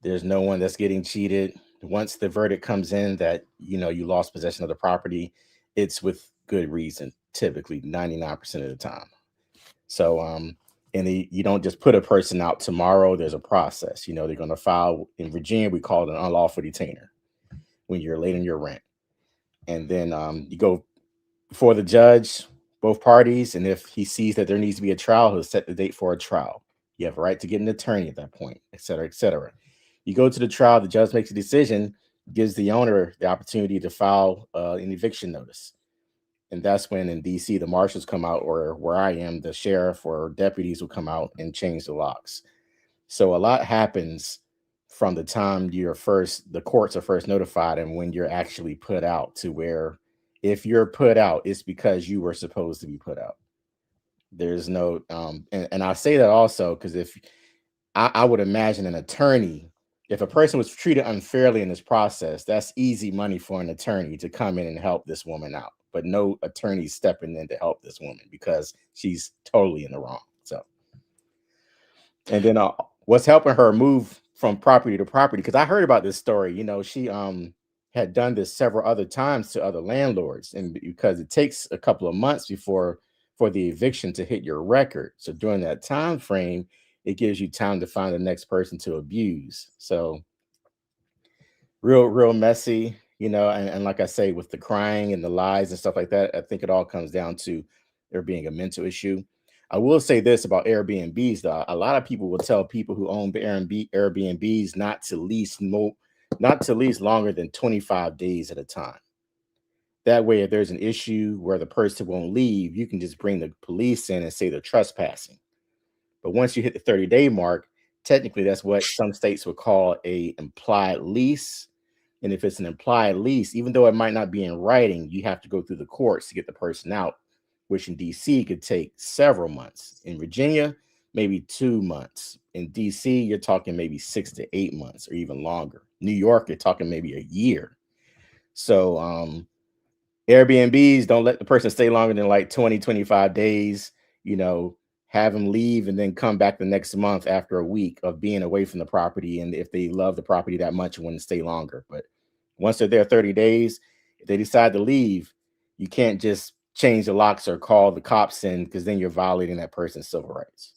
There's no one that's getting cheated. Once the verdict comes in that you lost possession of the property, it's with good reason, typically 99% of the time. So you don't just put a person out tomorrow. There's a process. They're going to file. In Virginia, we call it an unlawful detainer when you're late in your rent. And then you go before the judge, both parties, and if he sees that there needs to be a trial, he'll set the date for a trial. You have a right to get an attorney at that point, et cetera, et cetera. You go to the trial, the judge makes a decision, gives the owner the opportunity to file an eviction notice. And that's when in DC, the marshals come out, or where I am, the sheriff or deputies will come out and change the locks. So a lot happens from the time the courts are first notified and when you're actually put out, to where if you're put out, it's because you were supposed to be put out. There's no, and I say that also because if I would imagine an attorney, if a person was treated unfairly in this process, that's easy money for an attorney to come in and help this woman out. But no attorney stepping in to help this woman because she's totally in the wrong. So, and then what's helping her move from property to property, because I heard about this story. She had done this several other times to other landlords, and because it takes a couple of months for the eviction to hit your record. So during that time frame, it gives you time to find the next person to abuse. So real messy. you know, and like I say, with the crying and the lies and stuff like that, I think it all comes down to there being a mental issue. I will say this about Airbnbs, though. A lot of people will tell people who own Airbnbs not to lease longer than 25 days at a time. That way, if there's an issue where the person won't leave, you can just bring the police in and say they're trespassing. But once you hit the 30-day mark, technically that's what some states would call a implied lease. And if it's an implied lease, even though it might not be in writing, you have to go through the courts to get the person out, which in DC could take several months. In Virginia, maybe 2 months. In DC, you're talking maybe 6 to 8 months or even longer. New York, you're talking maybe a year. So Airbnbs, don't let the person stay longer than like 20, 25 days, you know, have them leave and then come back the next month after a week of being away from the property. And if they love the property that much, want to stay longer. But once they're there 30 days, if they decide to leave, you can't just change the locks or call the cops in, because then you're violating that person's civil rights.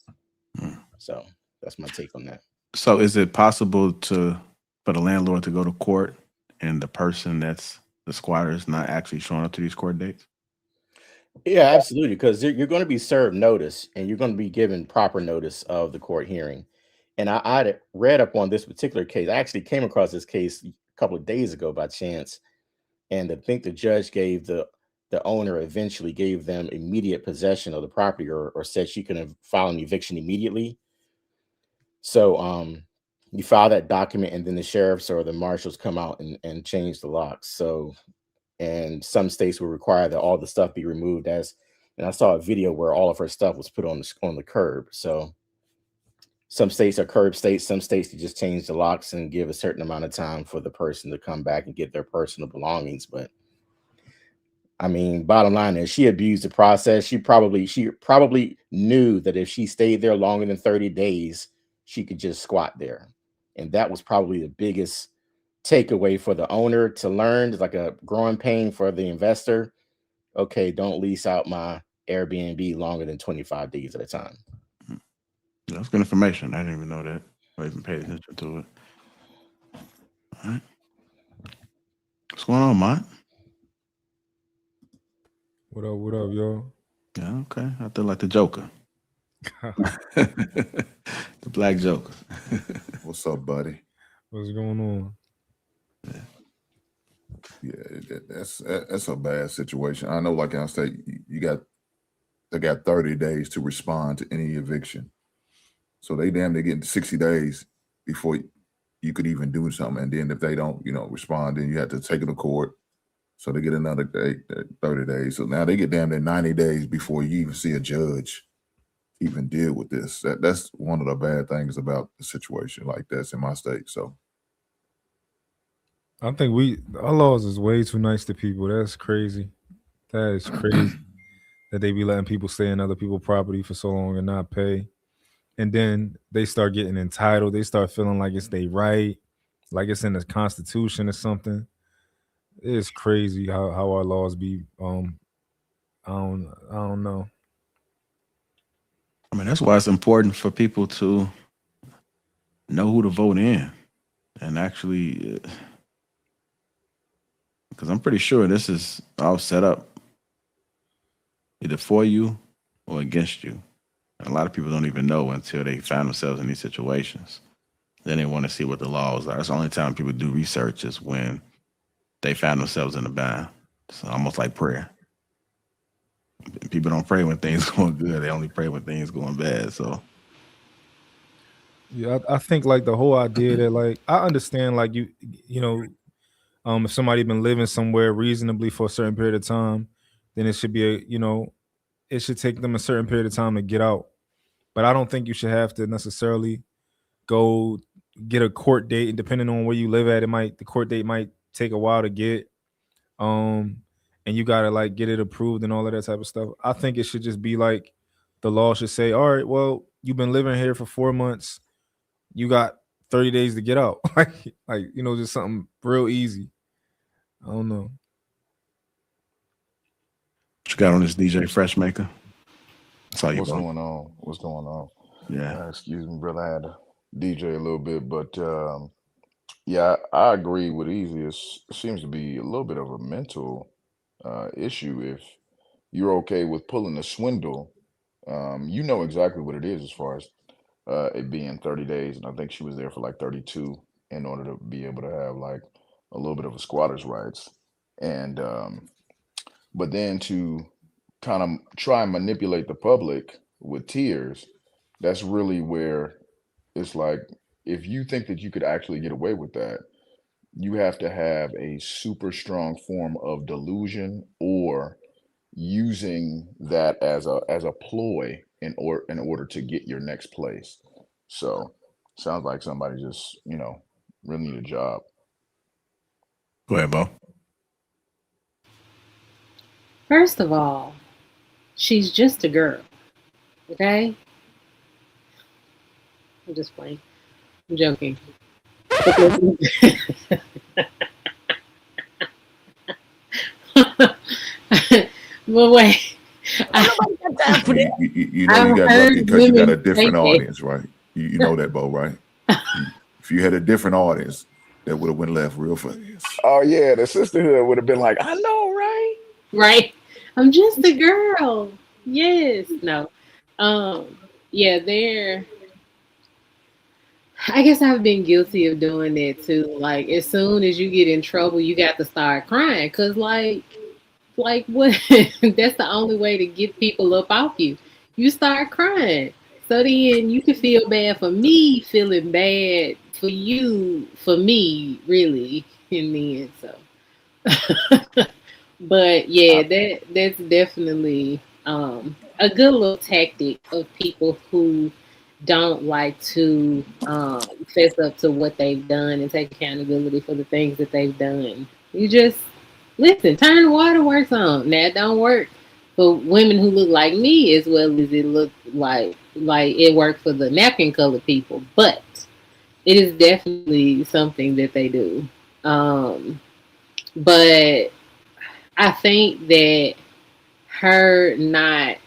So that's my take on that. So is it possible for the landlord to go to court and the person that's the squatter is not actually showing up to these court dates? Yeah, absolutely. Because you're going to be served notice and you're going to be given proper notice of the court hearing. And I read up on this particular case. I actually came across this case a couple of days ago by chance. And I think the judge gave the owner eventually gave them immediate possession of the property, or said she could file an eviction immediately. So you file that document and then the sheriffs or the marshals come out and change the locks. So, and some states will require that all the stuff be removed and I saw a video where all of her stuff was put on the curb. So some states are curb states, some states you just change the locks and give a certain amount of time for the person to come back and get their personal belongings. But I mean, bottom line is she abused the process. She probably knew that if she stayed there longer than 30 days, she could just squat there. And that was probably the biggest takeaway for the owner to learn. It's like a growing pain for the investor. Okay, don't lease out my Airbnb longer than 25 days at a time. That's good information. I didn't even know that. I even paid attention to it. All right. What's going on, Mont? What up, y'all? Yeah, okay. I feel like the Joker. The Black Joker. What's up, buddy? What's going on? Yeah, that's a bad situation. I know, like I said, they got 30 days to respond to any eviction. So they damn near getting 60 days before you could even do something. And then if they don't, respond, then you have to take it to court. So they get another 30 days. So now they get damn near 90 days before you even see a judge even deal with this. That's one of the bad things about the situation like this in my state. So I think our laws is way too nice to people. That's crazy. That is crazy that they be letting people stay in other people's property for so long and not pay. And then they start getting entitled. They start feeling like it's their right, like it's in the Constitution or something. It's crazy how our laws be. I don't know. I mean, that's why it's important for people to know who to vote in, and actually, because I'm pretty sure this is all set up either for you or against you. And a lot of people don't even know until they find themselves in these situations. Then they want to see what the laws are. That's the only time people do research is when they find themselves in a bind. It's almost like prayer. People don't pray when things going good. They only pray when things going bad. So yeah, I think like the whole idea that like I understand like if somebody been living somewhere reasonably for a certain period of time, then it should be it should take them a certain period of time to get out. But I don't think you should have to necessarily go get a court date, and depending on where you live at, the court date might take a while to get. And you gotta like get it approved and all of that type of stuff. I think it should just be like the law should say, all right, well, you've been living here for 4 months, you got 30 days to get out. Just something real easy. I don't know. What you got on this DJ Freshmaker? What's going on? What's going on? Yeah. Excuse me, brother. I had to DJ a little bit, but Yeah, I agree with Easy. It seems to be a little bit of a mental issue. If you're okay with pulling a swindle, you know exactly what it is as far as it being 30 days. And I think she was there for like 32 in order to be able to have like a little bit of a squatter's rights. And but then to kind of try and manipulate the public with tears, that's really where it's like, if you think that you could actually get away with that, you have to have a super strong form of delusion or using that as a ploy in order to get your next place. So sounds like somebody just, really need a job. Go ahead, Bo. First of all, she's just a girl. Okay? I'm just playing. I'm joking. But wait. You know you got lucky because you got a different audience, right? You know that, Bo, right? If you had a different audience, that would have went left real fast. Oh yeah, the sisterhood would have been like, I know, right? Right. I'm just a girl. Yes. No. Yeah, I guess I've been guilty of doing that too. Like, as soon as you get in trouble, you got to start crying. Cause like what? That's the only way to get people up off you. You start crying. So then you can feel bad for me feeling bad for you, for me, really, in the end. So but yeah, that's definitely a good little tactic of people who don't like to fess up to what they've done and take accountability for the things that they've done. You just listen, turn the waterworks on. That don't work for women who look like me as well as it looked like it worked for the napkin colored people. But it is definitely something that they do. But I think that her not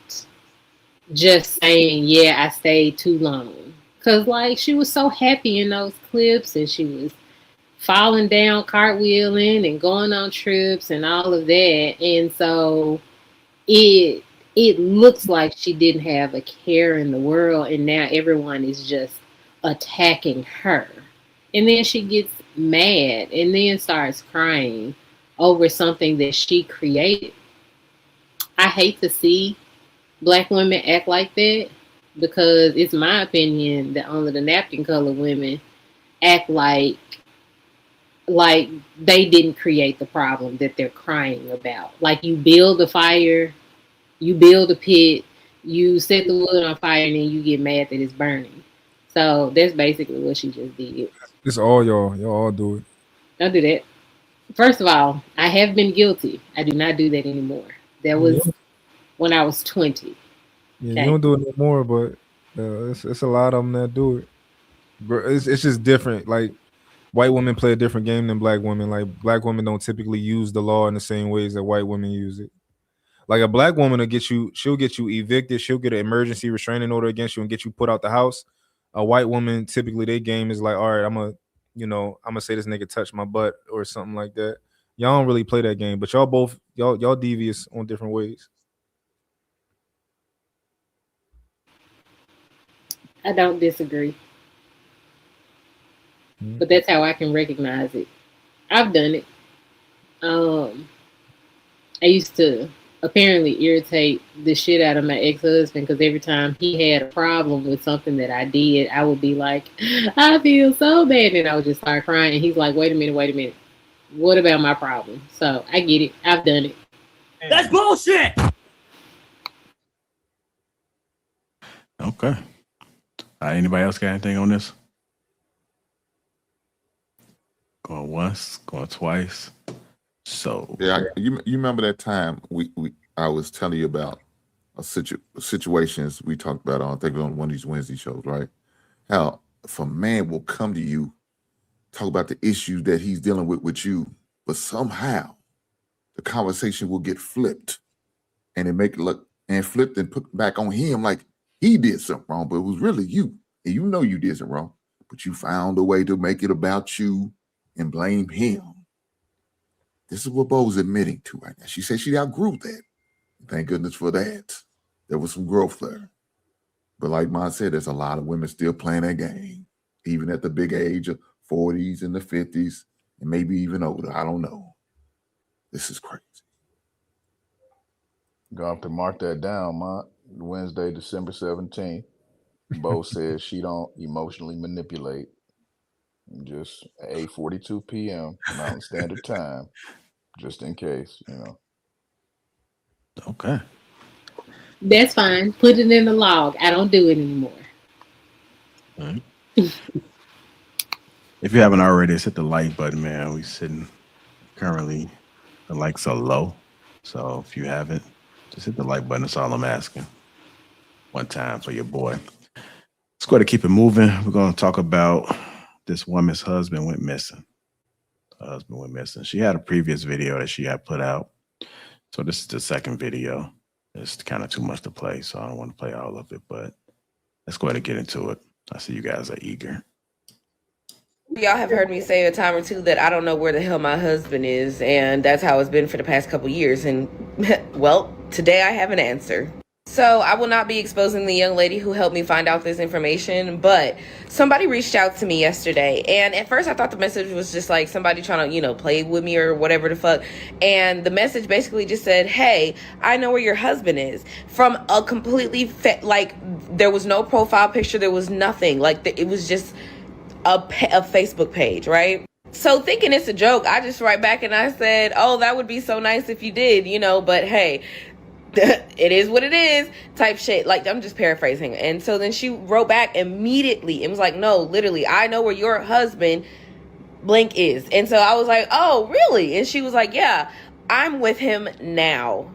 just saying, yeah, I stayed too long. Because, like, she was so happy in those clips and she was falling down, cartwheeling and going on trips and all of that. And so it looks like she didn't have a care in the world. And now everyone is just attacking her. And then she gets mad and then starts crying over something that she created. I hate to see Black women act like that because it's my opinion that only the napkin color women act like they didn't create the problem that they're crying about. Like, you build a fire, you build a pit, you set the wood on fire, and then you get mad that it's burning. So that's basically what she just did. It's all y'all. Y'all all do it. Don't do that. First of all, I have been guilty. I do not do that anymore. That was when I was 20. Yeah, Okay. you don't do it no more, but it's a lot of them that do it. Bro, it's just different. Like, white women play a different game than black women. Like, black women don't typically use the law in the same ways that white women use it. Like, a black woman she'll get you evicted, she'll get an emergency restraining order against you and get you put out the house. A white woman, typically their game is like, all right, I'm gonna say this nigga touched my butt or something like that. Y'all don't really play that game, but y'all devious on different ways. I don't disagree. But that's how I can recognize it. I've done it. I used to apparently irritate the shit out of my ex-husband because every time he had a problem with something that I did, I would be like, I feel so bad. And I would just start crying. And he's like, wait a minute. What about my problem? So I get it. I've done it. That's bullshit. Okay. Anybody else got anything on this? Going once, going twice. So yeah, you remember that time I was telling you about situations we talked about I think on one of these Wednesday shows, right? How if a man will come to you, talk about the issues that he's dealing with you, but somehow the conversation will get flipped and it make it look and flipped and put back on him like he did something wrong, but it was really you. And you know you did something wrong, but you found a way to make it about you and blame him. This is what Bo's admitting to right now. She said she outgrew that. Thank goodness for that. There was some growth there. But like Ma said, there's a lot of women still playing that game, even at the big age of 40s and the 50s, and maybe even older. I don't know. This is crazy. Gonna have to mark that down, Mont. Wednesday, December 17th. Bo says she don't emotionally manipulate. Just 8:42 p.m. Mountain Standard Time, just in case, you know. Okay. That's fine. Put it in the log. I don't do it anymore. All right. If you haven't already, just hit the like button, man. We sitting currently, the likes are low. So if you haven't, just hit the like button. That's all I'm asking. One time for your boy. Let's go ahead and keep it moving. We're going to talk about this woman's husband went missing. Her husband went missing. She had a previous video that she had put out. So this is the second video. It's kind of too much to play, so I don't want to play all of it, but let's go ahead and get into it. I see you guys are eager. Y'all have heard me say a time or two that I don't know where the hell my husband is, and that's how it's been for the past couple years. And well, today I have an answer. So I will not be exposing the young lady who helped me find out this information, but somebody reached out to me yesterday, and at first I thought the message was just like somebody trying to, play with me or whatever the fuck. And the message basically just said, "Hey, I know where your husband is," from a completely there was no profile picture, there was nothing. It was just a Facebook page, right? So thinking it's a joke, I just write back and I said, "Oh, that would be so nice if you did, but hey, it is what it is," type shit. I'm just paraphrasing. And so then she wrote back immediately and was like, "No, literally, I know where your husband blank is." And so I was like, "Oh, really?" And she was like, "Yeah, I'm with him now."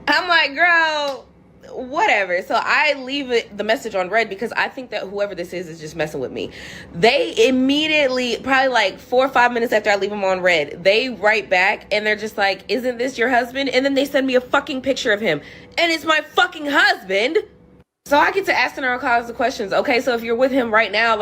I'm like, "Girl, whatever." So I leave the message on red because I think that whoever this is just messing with me. They immediately, probably 4 or 5 minutes after I leave them on red, they write back and they're just like, "Isn't this your husband?" And then they send me a fucking picture of him, and it's my fucking husband. So I get to asking her all kinds of questions. Okay, so if you're with him right now,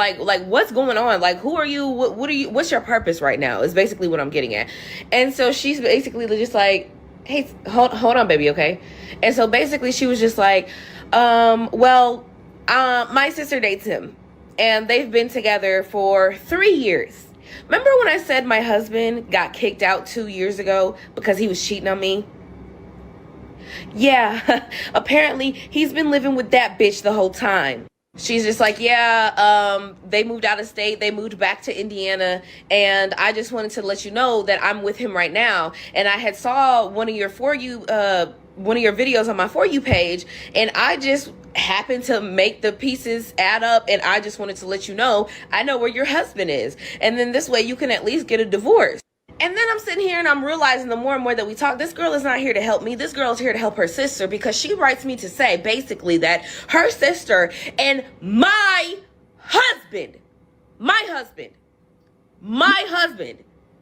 what's going on? Who are you? What are you? What's your purpose right now? Is basically what I'm getting at. And so she's basically just like, "Hey, hold on, baby, okay?" And so basically she was just like, my sister dates him, and they've been together for 3 years. Remember when I said my husband got kicked out 2 years ago because he was cheating on me? Yeah, apparently he's been living with that bitch the whole time. She's just like, "Yeah, they moved out of state. They moved back to Indiana. And I just wanted to let you know that I'm with him right now. And I had saw one of your videos on my For You page. And I just happened to make the pieces add up. And I just wanted to let you know, I know where your husband is. And then this way you can at least get a divorce." And then I'm sitting here and I'm realizing the more and more that we talk, this girl is not here to help me. This girl is here to help her sister, because she writes me to say basically that her sister and my husband,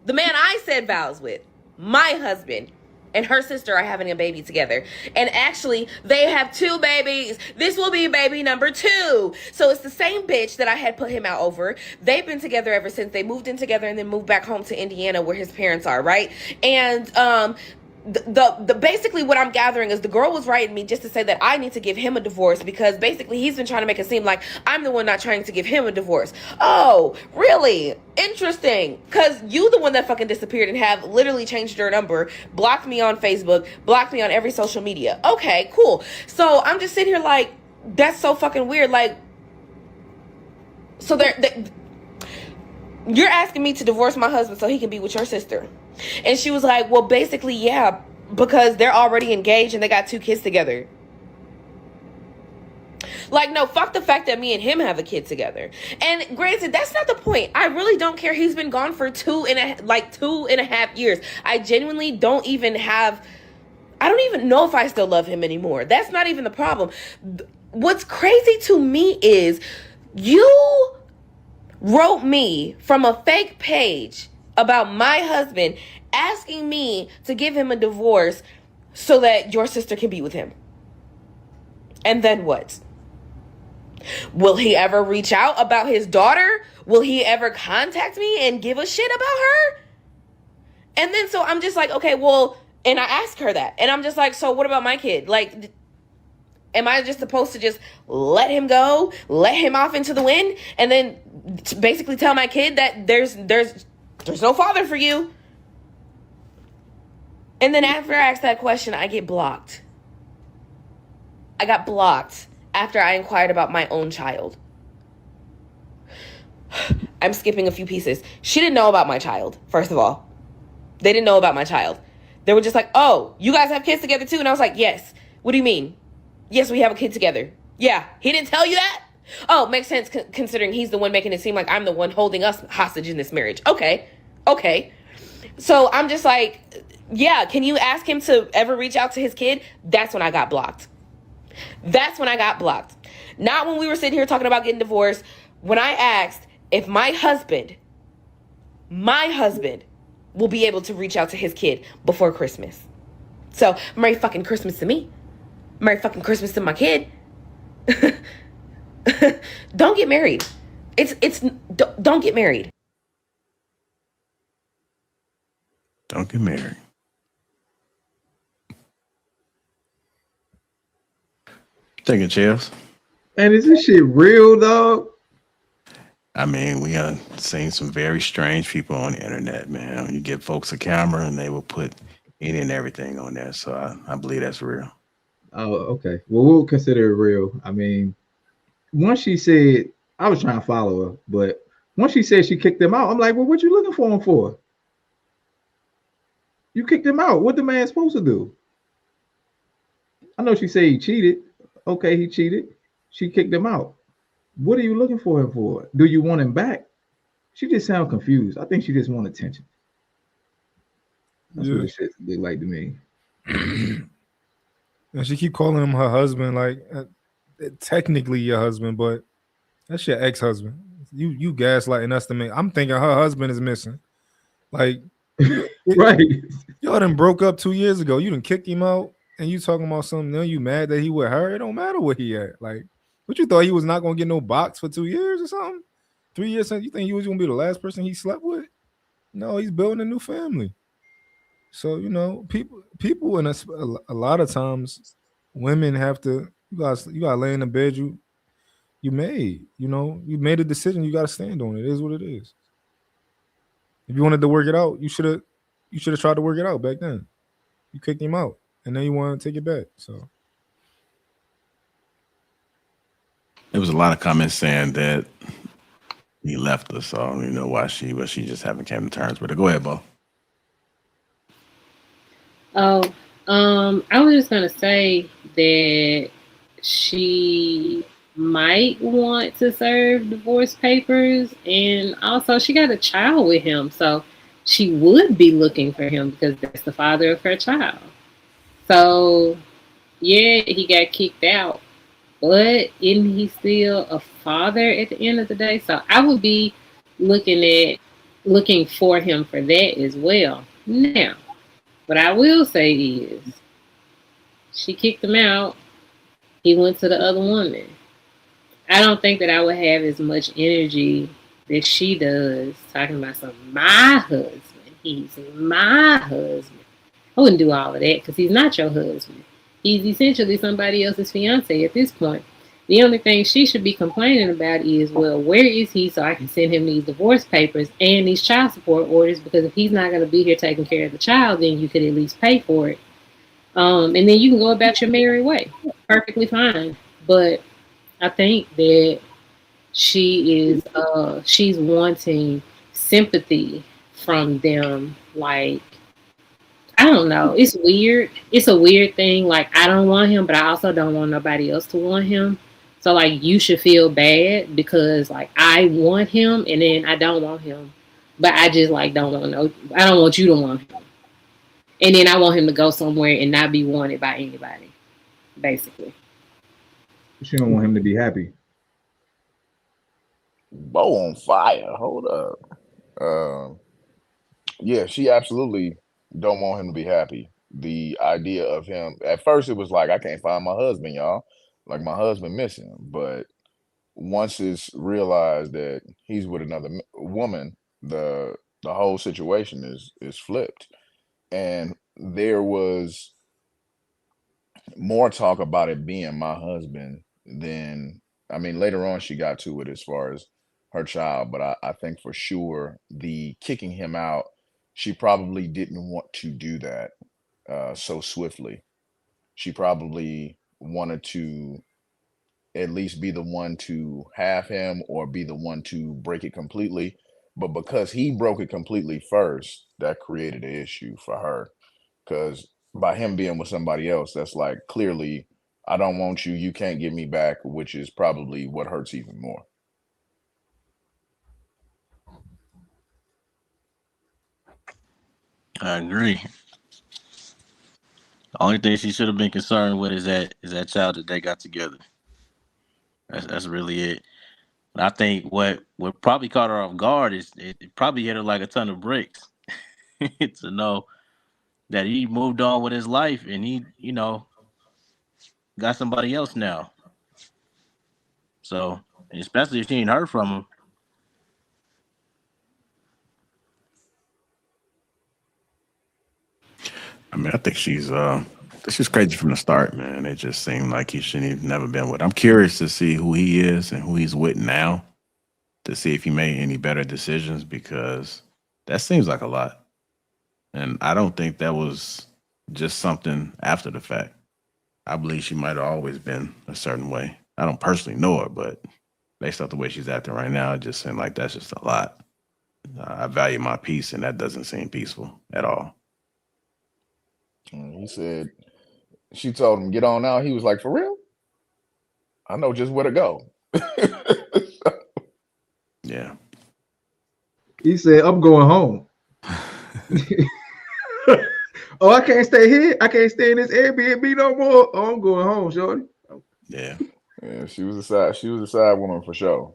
the man I said vows with, my husband, and her sister are having a baby together. And actually, they have 2 babies. This will be baby number 2. So it's the same bitch that I had put him out over. They've been together ever since. They moved in together and then moved back home to Indiana where his parents are, right? And the basically what I'm gathering is the girl was writing me just to say that I need to give him a divorce, because basically he's been trying to make it seem like I'm the one not trying to give him a divorce. Oh, really? Interesting. Because you the one that fucking disappeared and have literally changed your number, blocked me on Facebook, blocked me on every social media. Okay, cool. So I'm just sitting here like, that's so fucking weird. So you're asking me to divorce my husband so he can be with your sister. And she was like, "Well, basically, yeah, because they're already engaged and they got 2 kids together." No, fuck the fact that me and him have a kid together. And granted, that's not the point. I really don't care. He's been gone for 2.5 years. I genuinely don't even know if I still love him anymore. That's not even the problem. What's crazy to me is you wrote me from a fake page about my husband, asking me to give him a divorce so that your sister can be with him. And then what? Will he ever reach out about his daughter? Will he ever contact me and give a shit about her? And then so I'm just like, okay, well, and I ask her that. And I'm just like, so what about my kid? Like, am I just supposed to just let him go, let him off into the wind, and then basically tell my kid that there's no father for you? And then after I ask that question, I get blocked. I got blocked after I inquired about my own child. I'm skipping a few pieces. She didn't know about my child, first of all. They didn't know about my child. They were just like, oh, you guys have kids together too? And I was like, yes. What do you mean? Yes, we have a kid together. Yeah, he didn't tell you that? Oh, makes sense considering he's the one making it seem like I'm the one holding us hostage in this marriage. Okay. So I'm just like, yeah, can you ask him to ever reach out to his kid? That's when I got blocked. Not when we were sitting here talking about getting divorced. When I asked if my husband will be able to reach out to his kid before Christmas. So, Merry fucking Christmas to me. Merry fucking Christmas to my kid. Don't get married. Don't get married. Don't get married. Taking chills. And is this shit real, dog? I mean, we have seen some very strange people on the internet, man. You give folks a camera and they will put any and everything on there. So I believe that's real. Oh, okay. Well, we'll consider it real. I mean, once she said, I was trying to follow her, but once she said she kicked him out, I'm like, well, what you looking for him for? You kicked him out. What the man supposed to do? I know she said he cheated. Okay, he cheated. She kicked him out. What are you looking for him for? Do you want him back? She just sounds confused. I think she just want attention. That's what the shit look like to me. And she keep calling him her husband, like technically your husband, but that's your ex-husband. You gaslighting us to me. I'm thinking her husband is missing. Like, right? Y'all done broke up 2 years ago. You done kicked him out, and you talking about something. Now you mad that he with her? It don't matter where he at. Like, what you thought he was not gonna get no box for 2 years or something? 3 years since you think he was gonna be the last person he slept with? No, he's building a new family. So you know, people, and a lot of times, women have to. You gotta lay in the bed you made. You know, you made a decision. You gotta stand on it. It is what it is. If you wanted to work it out, you should have tried to work it out back then. You kicked him out, and then you want to take it back. So there was a lot of comments saying that he left us, so I don't even know why she just haven't came to terms with it. Go ahead, Bo. Oh, I was just gonna say that she might want to serve divorce papers, and also she got a child with him, so she would be looking for him because that's the father of her child. So yeah, he got kicked out, but isn't he still a father at the end of the day? So I would be looking for him for that as well. Now, what I will say is she kicked him out. He went to the other woman. I don't think that I would have as much energy that she does talking about my husband. He's my husband. I wouldn't do all of that because he's not your husband. He's essentially somebody else's fiance at this point. The only thing she should be complaining about is, well, where is he so I can send him these divorce papers and these child support orders, because if he's not going to be here taking care of the child, then you could at least pay for it. And then you can go about your merry way. Perfectly fine. But I think that she's wanting sympathy from them. Like, I don't know. It's weird. It's a weird thing. Like, I don't want him, but I also don't want nobody else to want him. So, like, you should feel bad because, like, I want him and then I don't want him. But I just, like, I don't want you to want him. And then I want him to go somewhere and not be wanted by anybody, basically. She don't want him to be happy. Bo on fire. Hold up. Yeah, she absolutely don't want him to be happy. The idea of him, at first it was like, I can't find my husband, y'all. Like, my husband missing. But once it's realized that he's with another woman, the whole situation is flipped. And there was more talk about it being my husband than, I mean, later on she got to it as far as her child, but I think for sure the kicking him out, she probably didn't want to do that so swiftly. She probably wanted to at least be the one to have him or be the one to break it completely. But because he broke it completely first, that created an issue for her. Because by him being with somebody else, that's like clearly, I don't want you, you can't get me back, which is probably what hurts even more. I agree. The only thing she should have been concerned with is that child that they got together. That's really it. And I think what probably caught her off guard is it probably hit her like a ton of bricks to know that he moved on with his life and he, got somebody else now. So, especially if she ain't heard from him. I mean, I think she's crazy from the start, man. It just seemed like he shouldn't have never been with. I'm curious to see who he is and who he's with now, to see if he made any better decisions, because that seems like a lot. And I don't think that was just something after the fact. I believe she might have always been a certain way. I don't personally know her, but based off the way she's acting right now, it just seemed like that's just a lot. I value my peace, and that doesn't seem peaceful at all. And he said, she told him, get on out. He was like, for real? I know just where to go. Yeah. He said, I'm going home. Oh, I can't stay here. I can't stay in this Airbnb no more. Oh, I'm going home, shorty. Yeah. Yeah, she was a side woman for sure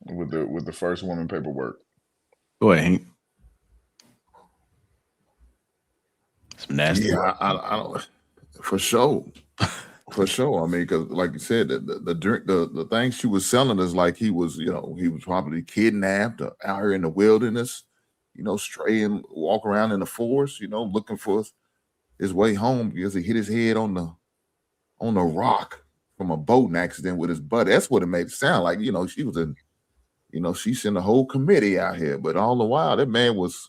with the first woman paperwork. Go ahead, Hank. Some nasty. Yeah, I don't, for sure. For sure. I mean, because like you said, the drink, the things she was selling is like he was probably kidnapped or out here in the wilderness, straying, walk around in the forest, looking for his way home because he hit his head on the rock from a boating accident with his buddy. That's what it made it sound like. She was she sent a whole committee out here, but all the while that man was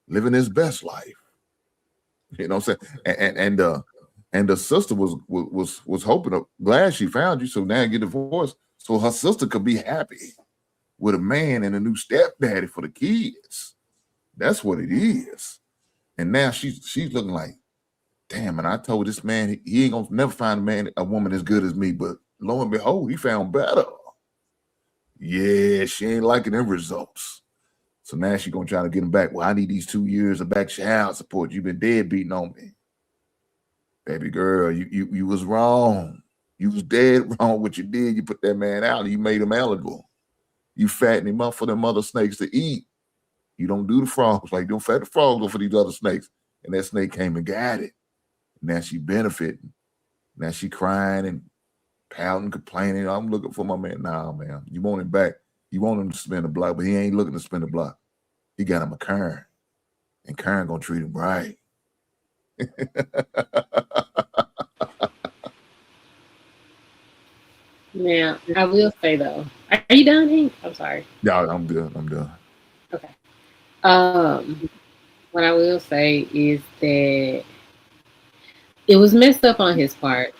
living his best life. You know what I'm saying? And the sister was hoping, glad she found you, so now get divorced, so her sister could be happy with a man and a new stepdaddy for the kids. That's what it is. And now she's looking like, damn, and I told this man he ain't gonna never find a woman as good as me, but lo and behold, he found better. Yeah, she ain't liking them results. So now she gonna try to get him back. Well, I need these 2 years of back child support. You've been dead beating on me. Baby girl, you was wrong. You was dead wrong what you did. You put that man out and you made him eligible. You fattened him up for them other snakes to eat. You don't do the frogs like you don't fat the frogs up for these other snakes. And that snake came and got it. Now she benefiting. Now she crying and pouting, complaining. I'm looking for my man. Nah, man. You want him back. You want him to spin the block, but he ain't looking to spin the block. He got him a Karen. And Karen gonna treat him right. Now, I will say though, are you done, Hank? I'm sorry. Yeah, I'm done. Okay. What I will say is that it was messed up on his part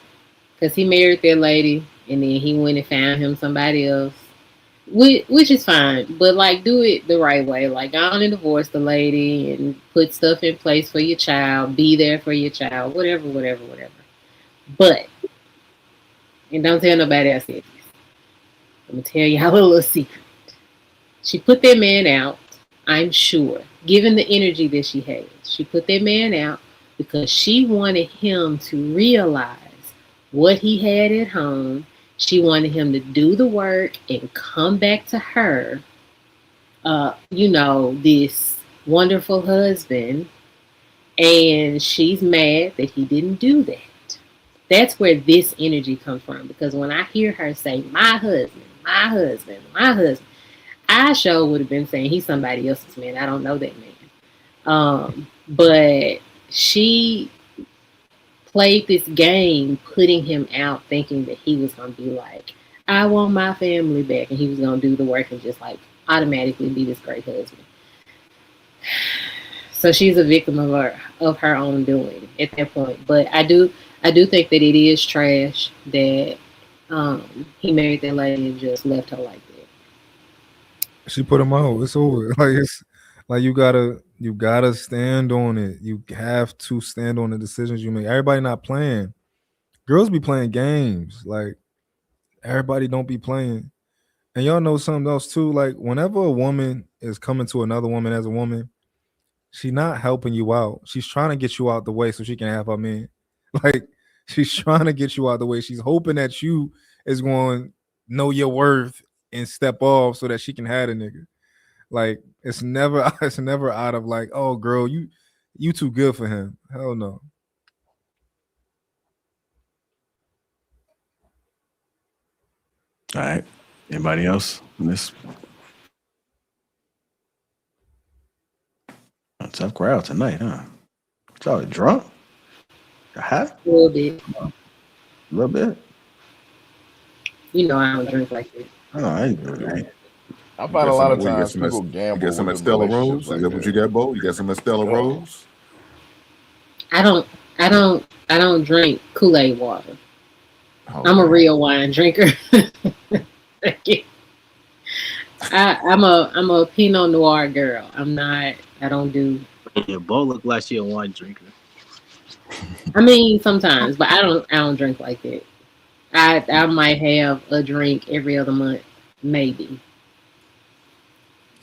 because he married that lady and then he went and found him somebody else, which is fine, but like do it the right way. Like go on and divorce the lady and put stuff in place for your child, be there for your child, whatever. But, and don't tell nobody I said this. I'm gonna tell y'all a little secret. She put that man out, I'm sure, given the energy that she has. She put that man out because she wanted him to realize what he had at home. She wanted him to do the work and come back to her, this wonderful husband. And she's mad that he didn't do that. That's where this energy comes from. Because when I hear her say, my husband, my husband, my husband. I sure would have been saying he's somebody else's man. I don't know that man. But she played this game, putting him out, thinking that he was going to be like, I want my family back, and he was going to do the work and just like automatically be this great husband. So she's a victim of her own doing at that point. But I do think that it is trash that he married that lady and just left her like that. She put him out. It's over. Like it's like you gotta stand on it. You have to stand on the decisions you make. Everybody not playing. Girls be playing games. Like everybody don't be playing. And y'all know something else too. Like whenever a woman is coming to another woman as a woman, she's not helping you out. She's trying to get you out the way so she can have her man. Like she's trying to get you out the way. She's hoping that you is going to know your worth and step off so that she can have a nigga. Like it's never out of like, oh girl, you too good for him. Hell no. All right. Anybody else in this? A tough crowd tonight, huh? Y'all drunk? High? A little bit. A little bit. You know, I don't drink like that. Oh, I ain't doing that. I find a lot of times some people gamble. You got some with Estella relationships Rose? like Is that what you got, Bo? You got some Estella Rose? I don't drink Kool-Aid water. Oh, I'm a real wine drinker. I'm a Pinot Noir girl. I don't do. Yeah, Bo look like she a wine drinker. I mean, sometimes, but I don't drink like that. I might have a drink every other month, maybe.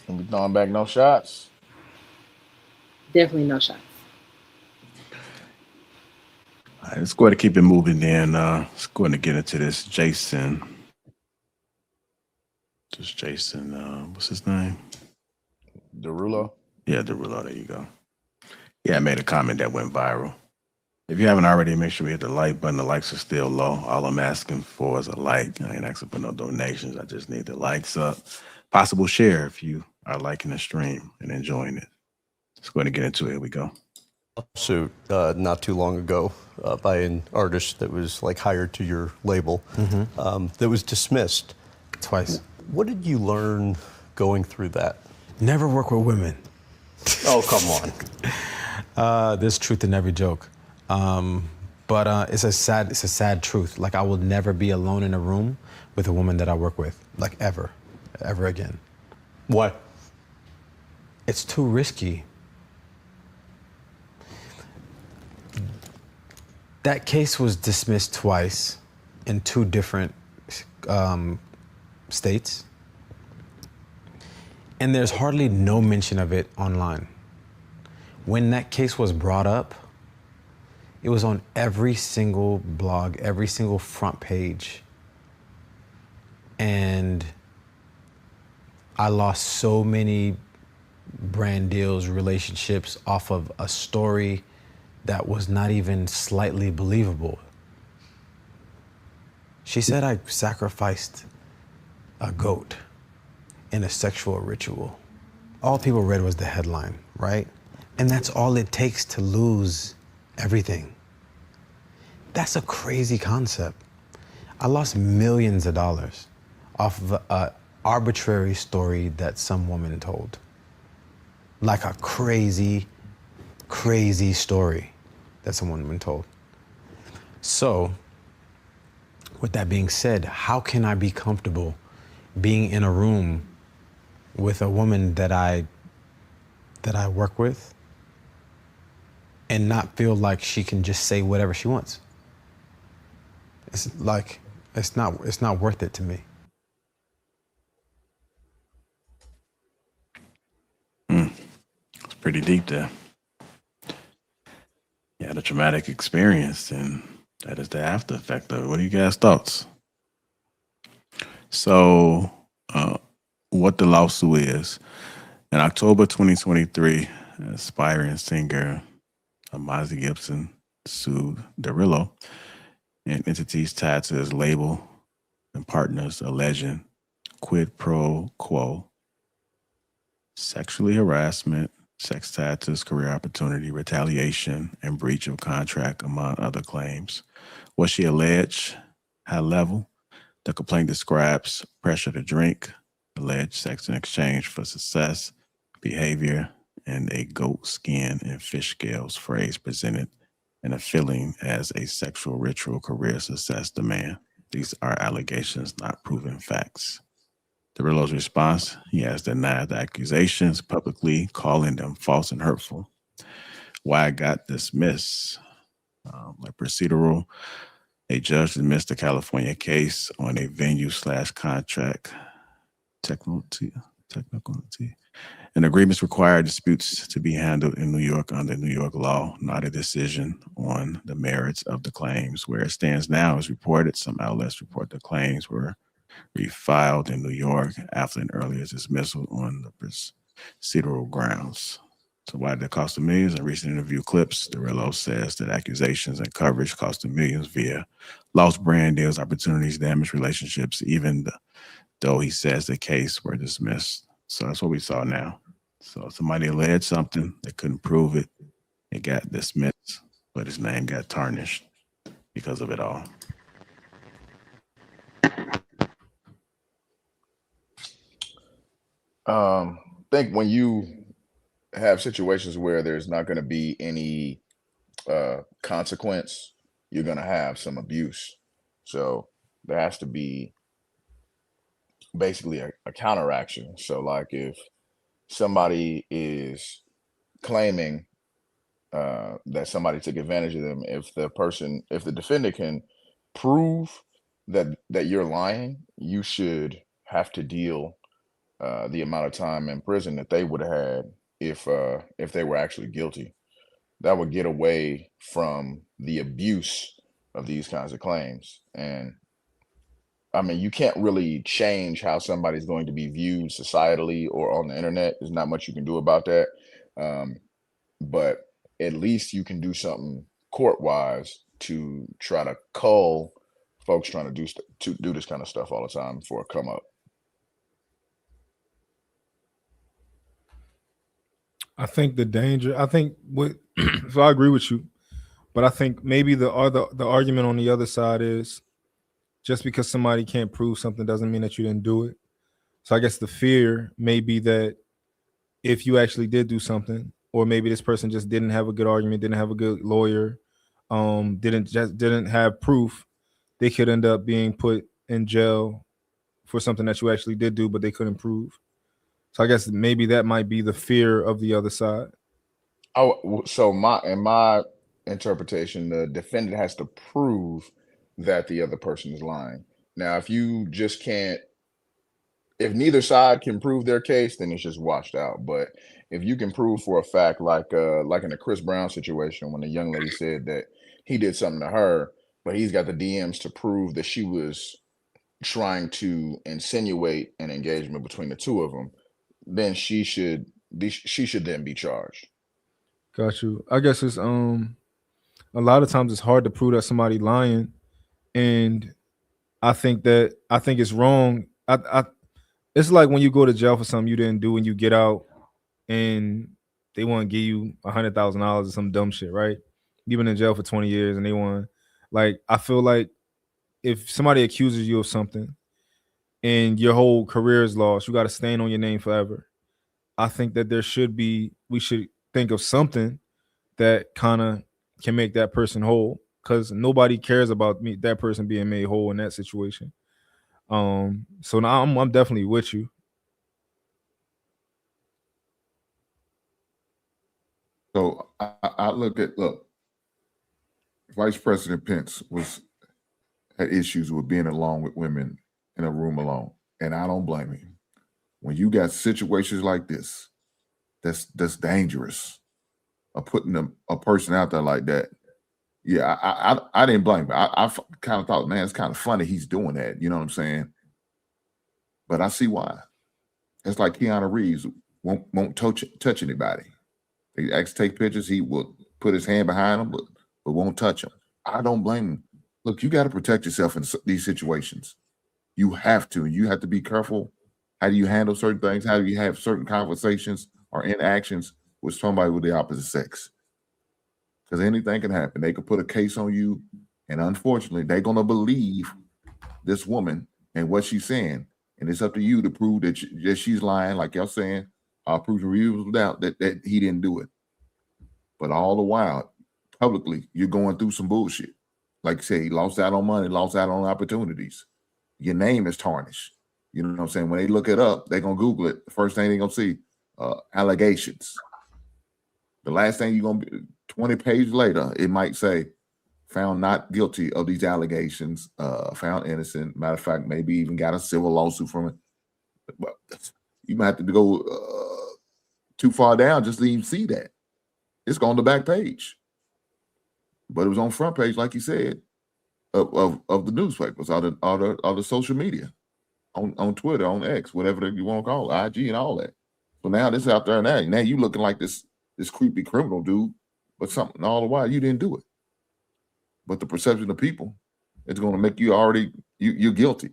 And we throwing back no shots. Definitely no shots. All right, let's go ahead and keep it moving then. Let's go ahead and get into this. Jason. Just Jason, what's his name? Derulo? Yeah, Derulo, there you go. Yeah, I made a comment that went viral. If you haven't already, make sure we hit the like button. The likes are still low. All I'm asking for is a like. I ain't asking for no donations. I just need the likes up. Possible share if you are liking the stream and enjoying it. Let's go ahead and get into it. Here we go. Lawsuit not too long ago by an artist that was like hired to your label that was dismissed twice. What did you learn going through that? Never work with women. Oh, come on. There's truth in every joke. But it's a sad truth. Like I will never be alone in a room with a woman that I work with, like ever again. Why? It's too risky. That case was dismissed twice in two different states. And there's hardly no mention of it online. When that case was brought up, it was on every single blog, every single front page. And I lost so many brand deals, relationships off of a story that was not even slightly believable. She said I sacrificed a goat in a sexual ritual. All people read was the headline, right? And that's all it takes to lose everything. That's a crazy concept. I lost millions of dollars off of an arbitrary story that some woman told. Like a crazy, crazy story that some woman told. So, with that being said, how can I be comfortable being in a room with a woman that I work with and not feel like she can just say whatever she wants? It's like, it's not worth it to me. It's pretty deep there. You had a traumatic experience, and that is the after effect of it. What are you guys' thoughts? So, what the lawsuit is, in October 2023, aspiring singer Amazi Gibson sued Derulo and entities tied to his label and partners alleging quid pro quo, sexually harassment, sex status, career opportunity, retaliation, and breach of contract, among other claims. What she alleged, high level, the complaint describes pressure to drink, alleged sex in exchange for success, behavior, and a goat skin and fish scales phrase presented in a feeling as a sexual ritual career success demand. These are allegations, not proven facts. Derillo's response, he has denied the accusations, publicly calling them false and hurtful. Why it got dismissed? Like procedural, a judge dismissed the California case on a venue/contract technicality. An agreements require disputes to be handled in New York under New York law, not a decision on the merits of the claims. Where it stands now is reported. Some outlets report the claims were refiled in New York after an earlier dismissal on the procedural grounds. So why did it cost them millions? In recent interview clips, Derillo says that accusations and coverage cost them millions via lost brand deals, opportunities, damaged relationships, even though he says the case were dismissed. So that's what we saw now. So somebody alleged something, they couldn't prove it, it got dismissed, but his name got tarnished because of it all. I think when you have situations where there's not going to be any consequence, you're going to have some abuse. So there has to be basically a counteraction. So like if somebody is claiming that somebody took advantage of them, if the defendant can prove that you're lying, you should have to deal the amount of time in prison that they would have had if they were actually guilty. That would get away from the abuse of these kinds of claims. And I mean, you can't really change how somebody's going to be viewed societally or on the internet. There's not much you can do about that. But at least you can do something court-wise to try to cull folks trying to do this kind of stuff all the time before it come up. I think the danger. I think what. So I agree with you, but I think maybe the argument on the other side is just because somebody can't prove something doesn't mean that you didn't do it. So I guess the fear may be that if you actually did do something, or maybe this person just didn't have a good argument, didn't have a good lawyer, didn't have proof, they could end up being put in jail for something that you actually did do, but they couldn't prove. So I guess maybe that might be the fear of the other side. Oh, so in my interpretation, the defendant has to prove that the other person is lying. Now, if you just can't, if neither side can prove their case, then it's just washed out. But if you can prove for a fact, like in the Chris Brown situation, when the young lady said that he did something to her, but he's got the DMs to prove that she was trying to insinuate an engagement between the two of them, then she should then be charged. Got you. I guess it's a lot of times it's hard to prove that somebody lying, and I think it's wrong. It's like when you go to jail for something you didn't do and you get out and they want to give you $100,000 or some dumb shit, right? You've been in jail for 20 years and they want, like, I feel like if somebody accuses you of something and your whole career is lost, you got to stain on your name forever. I think that we should think of something that kind of can make that person whole, because nobody cares about that person being made whole in that situation. So now I'm definitely with you. So I look, Vice President Pence had issues with being alone with women in a room alone, and I don't blame him. When you got situations like this, that's dangerous. Of putting a person out there like that. Yeah, I didn't blame him. I kind of thought, man, it's kind of funny he's doing that. You know what I'm saying? But I see why. It's like Keanu Reeves won't touch anybody. He asks to take pictures. He will put his hand behind him, but won't touch him. I don't blame him. Look, you got to protect yourself in these situations. You have to. You have to be careful. How do you handle certain things? How do you have certain conversations or interactions with somebody with the opposite sex? Because anything can happen. They could put a case on you, and unfortunately, they're gonna believe this woman and what she's saying, and it's up to you to prove that, that she's lying, like y'all saying. I'll prove to you without that he didn't do it. But all the while, publicly, you're going through some bullshit. Like you say, he lost out on money, lost out on opportunities. Your name is tarnished. You know what I'm saying? When they look it up, they're gonna Google it. The first thing they're gonna see, allegations. The last thing you're gonna be 20 pages later, it might say, found not guilty of these allegations, found innocent. Matter of fact, maybe even got a civil lawsuit from it. Well, you might have to go too far down just to even see that. It's on the back page. But it was on front page, like you said, of the newspapers, or the social media, on Twitter, on X, whatever you want to call it, IG and all that. So now this out there now. Now you looking like this creepy criminal dude, but something all the while you didn't do it. But the perception of people, it's going to make you you're guilty.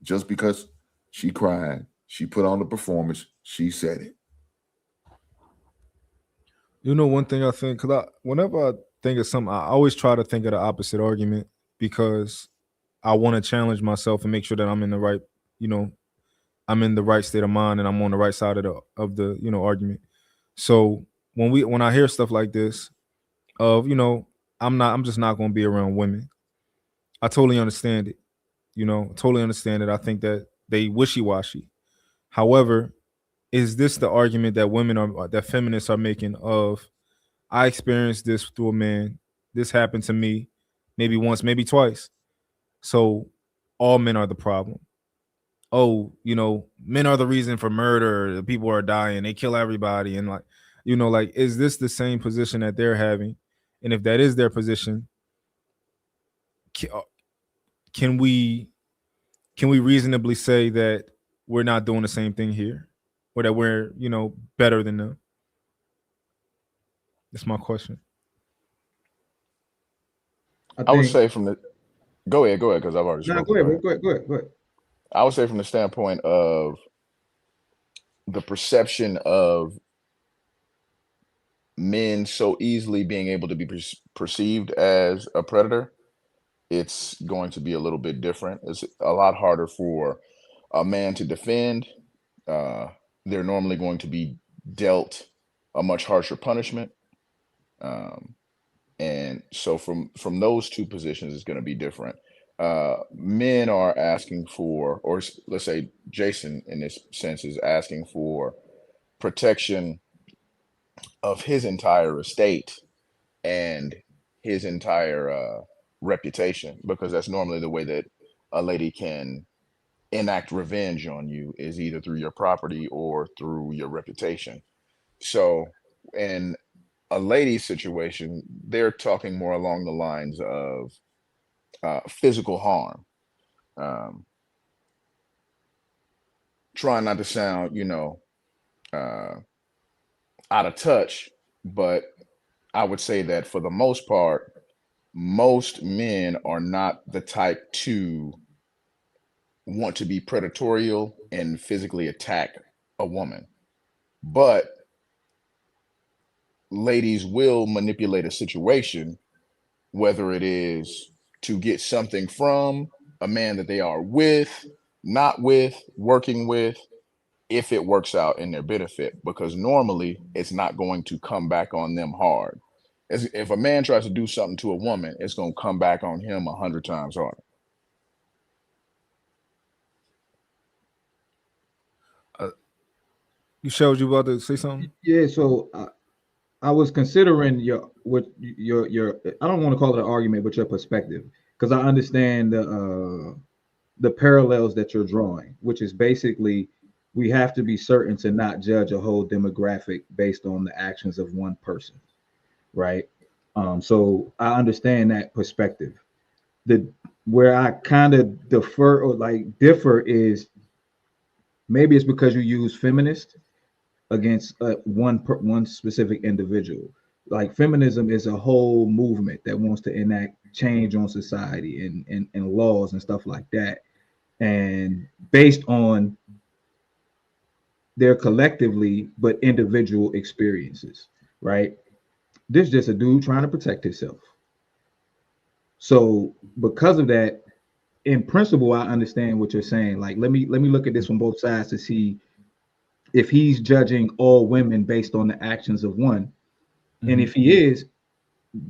Just because she cried, she put on the performance, she said it. You know, one thing I think, because whenever I think of something, I always try to think of the opposite argument, because I want to challenge myself and make sure that I'm in the right, I'm in the right state of mind and I'm on the right side of the argument. So when I hear stuff like this, of I'm just not going to be around women. I totally understand it. Totally understand it. I think that they wishy-washy. However, is this the argument that that feminists are making of, I experienced this through a man, this happened to me maybe once, maybe twice, so all men are the problem? Oh, men are the reason for murder, the people are dying, they kill everybody, and is this the same position that they're having? And if that is their position, can we reasonably say that we're not doing the same thing here, or that we're better than them? That's my question. I would say go ahead, because I've already spoken. Go ahead. I would say from the standpoint of the perception of men so easily being able to be perceived as a predator, it's going to be a little bit different. It's a lot harder for a man to defend. They're normally going to be dealt a much harsher punishment. And so from those two positions, it's going to be different. Men are asking for, or let's say Jason in this sense is asking for protection of his entire estate and his entire reputation, because that's normally the way that a lady can enact revenge on you, is either through your property or through your reputation. So in a lady's situation, they're talking more along the lines of physical harm. Trying not to sound, out of touch, but I would say that for the most part, most men are not the type to want to be predatorial and physically attack a woman. But ladies will manipulate a situation, whether it is to get something from a man that they are with, not with, working with, if it works out in their benefit, because normally it's not going to come back on them hard. If a man tries to do something to a woman, it's going to come back on him 100 times harder. You showed you about to say something? Yeah. So I was considering your I don't want to call it an argument, but your perspective, because I understand the parallels that you're drawing, which is basically we have to be certain to not judge a whole demographic based on the actions of one person, right? So I understand that perspective. Where I kind of differ is maybe it's because you use feminist against one specific individual. like feminism is a whole movement that wants to enact change on society and laws and stuff like that, and based on their collectively but individual experiences, right? This is just a dude trying to protect himself. So because of that, in principle, I understand what you're saying. Like, let me look at this from both sides to see if he's judging all women based on the actions of one. And if he is,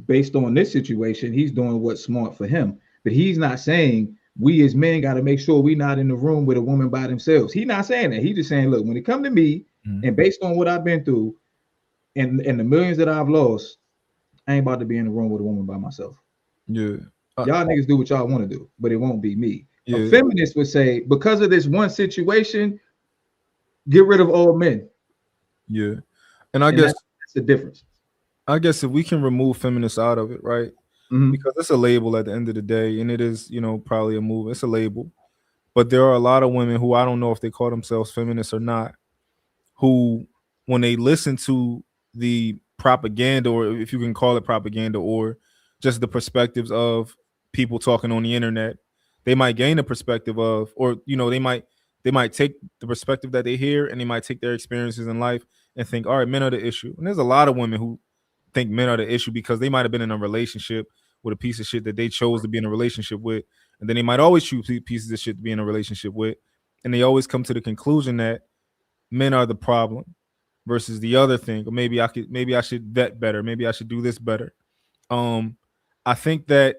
based on this situation, he's doing what's smart for him. But he's not saying we as men got to make sure we're not in the room with a woman by themselves. He's not saying that. He's just saying, look, when it come to me, and based on what I've been through and the millions that I've lost, I ain't about to be in the room with a woman by myself. Yeah. Y'all niggas do what y'all want to do, but it won't be me. Yeah. A feminist would say, because of this one situation, get rid of all men. Yeah. And I guess that's the difference. I guess if we can remove feminists out of it, right? Because it's a label at the end of the day, and it is, probably a move. It's a label. But there are a lot of women who I don't know if they call themselves feminists or not, who, when they listen to the propaganda, or if you can call it propaganda, or just the perspectives of people talking on the internet, they might gain a perspective of, or they might take the perspective that they hear, and they might take their experiences in life and think, all right, men are the issue. And there's a lot of women who think men are the issue because they might have been in a relationship with a piece of shit that they chose to be in a relationship with, and then they might always choose pieces of shit to be in a relationship with, and they always come to the conclusion that men are the problem versus the other thing. Or maybe I should vet better, maybe I should do this better. I think that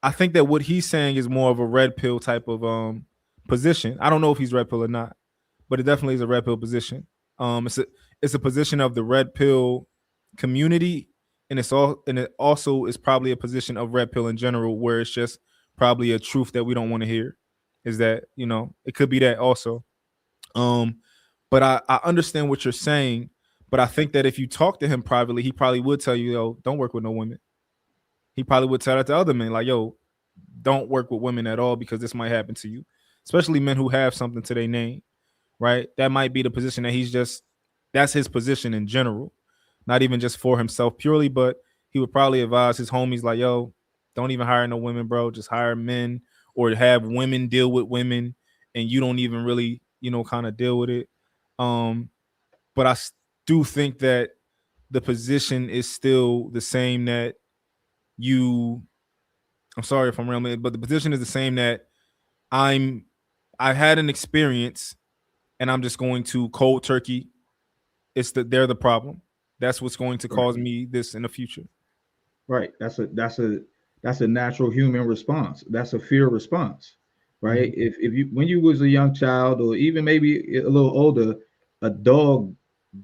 what he's saying is more of a red pill type of position. I don't know if he's red pill or not, but it definitely is a red pill position. It's a position of the red pill community, and it also is probably a position of red pill in general, where it's just probably a truth that we don't want to hear. Is that it could be that also. But I understand what you're saying, but I think that if you talk to him privately, he probably would tell you, yo, don't work with no women. He probably would tell that to other men, like, yo, don't work with women at all because this might happen to you, especially men who have something to their name, right? That might be the position that that's his position in general, not even just for himself purely, but he would probably advise his homies like, yo, don't even hire no women, bro. Just hire men, or have women deal with women, and you don't even really, kind of deal with it. But I do think that the position is still the same that I'm sorry if I'm rambling, but the position is the same that I had an experience and I'm just going to cold turkey. They're the problem. That's what's going to cause me this in the future. Right. That's a natural human response. That's a fear response. Right. If you, when you was a young child, or even maybe a little older, a dog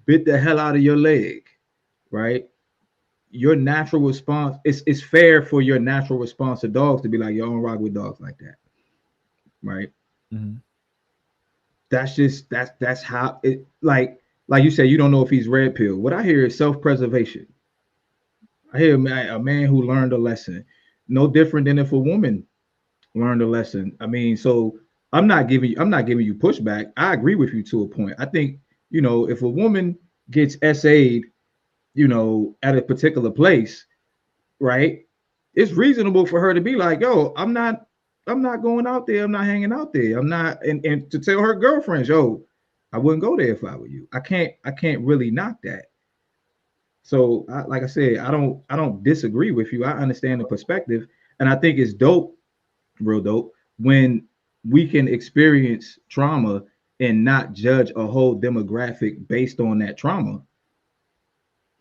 bit the hell out of your leg, right? Your natural response, it's fair for your natural response to dogs to be like, yo, I don't rock with dogs like that. Right. That's how it, like you said, you don't know if he's red pill. What I hear is self-preservation. I hear a man who learned a lesson, no different than if a woman learned a lesson. I mean, so I'm not giving you pushback. I agree with you to a point. I think, if a woman gets SA'd, at a particular place, right? It's reasonable for her to be like, yo, I'm not going out there. I'm not hanging out there. I'm not, and to tell her girlfriends, yo, I wouldn't go there if I were you. I can't really knock that. So, like I said, I don't disagree with you. I understand the perspective, and I think it's dope, real dope, when we can experience trauma and not judge a whole demographic based on that trauma.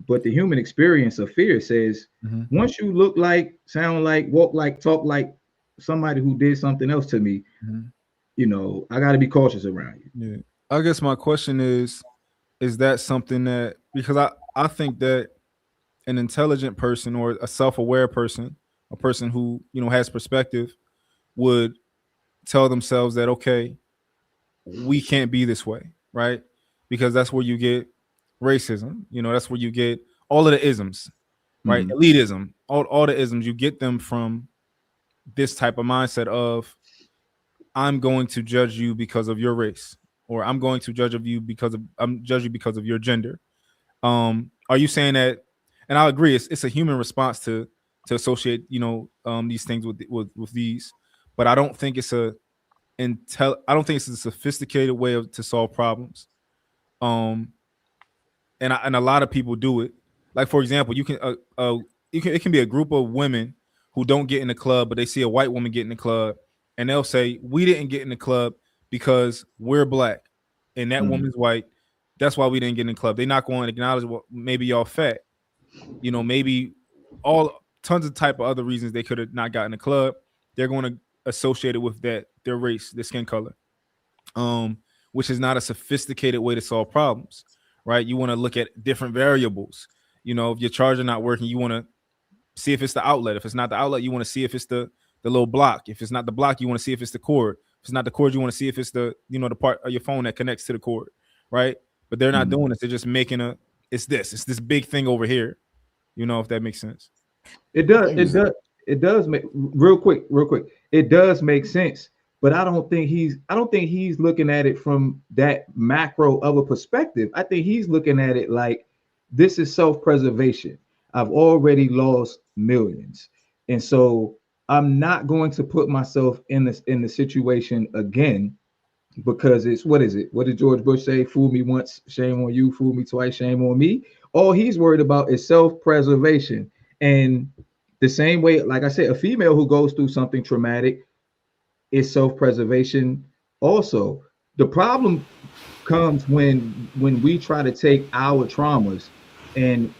But the human experience of fear says, once you look like, sound like, walk like, talk like somebody who did something else to me, I got to be cautious around you. Yeah. I guess my question is that something that, because I think that an intelligent person, or a self-aware person, a person who, has perspective, would tell themselves that, okay, we can't be this way, right? Because that's where you get racism. That's where you get all of the isms, right? Elitism, all the isms, you get them from this type of mindset of, I'm going to judge you because of your race, or I'm going to judge you because of your gender. Are you saying that? and I agree, it's a human response to associate, these things with these, but I don't think it's I don't think it's a sophisticated way to solve problems. And a lot of people do it. Like, for example, it can be a group of women who don't get in the club, but they see a white woman get in the club, and they'll say, "We didn't get in the club because we're black, and that woman's white. That's why we didn't get in the club." They're not going to acknowledge, well, maybe y'all fat, maybe all tons of type of other reasons they could have not gotten in the club. They're going to associate it with their race, their skin color, which is not a sophisticated way to solve problems, right? You want to look at different variables. If your charger not working, you want to see if it's the outlet. If it's not the outlet, you want to see if it's the little block. If it's not the block, you want to see if it's the cord. If it's not the cord, you want to see if it's the the part of your phone that connects to the cord, right? But they're not doing this. They're just making it's this big thing over here. If that makes sense. It does make real quick. It does make sense, but I don't think he's looking at it from that macro of a perspective. I think he's looking at it like this is self-preservation. I've already lost millions, and so I'm not going to put myself in the situation again, because it's, what is it? What did George Bush say? Fool me once, shame on you. Fool me twice, shame on me. All he's worried about is self-preservation. And the same way, like I said, a female who goes through something traumatic is self-preservation also. The problem comes when we try to take our traumas and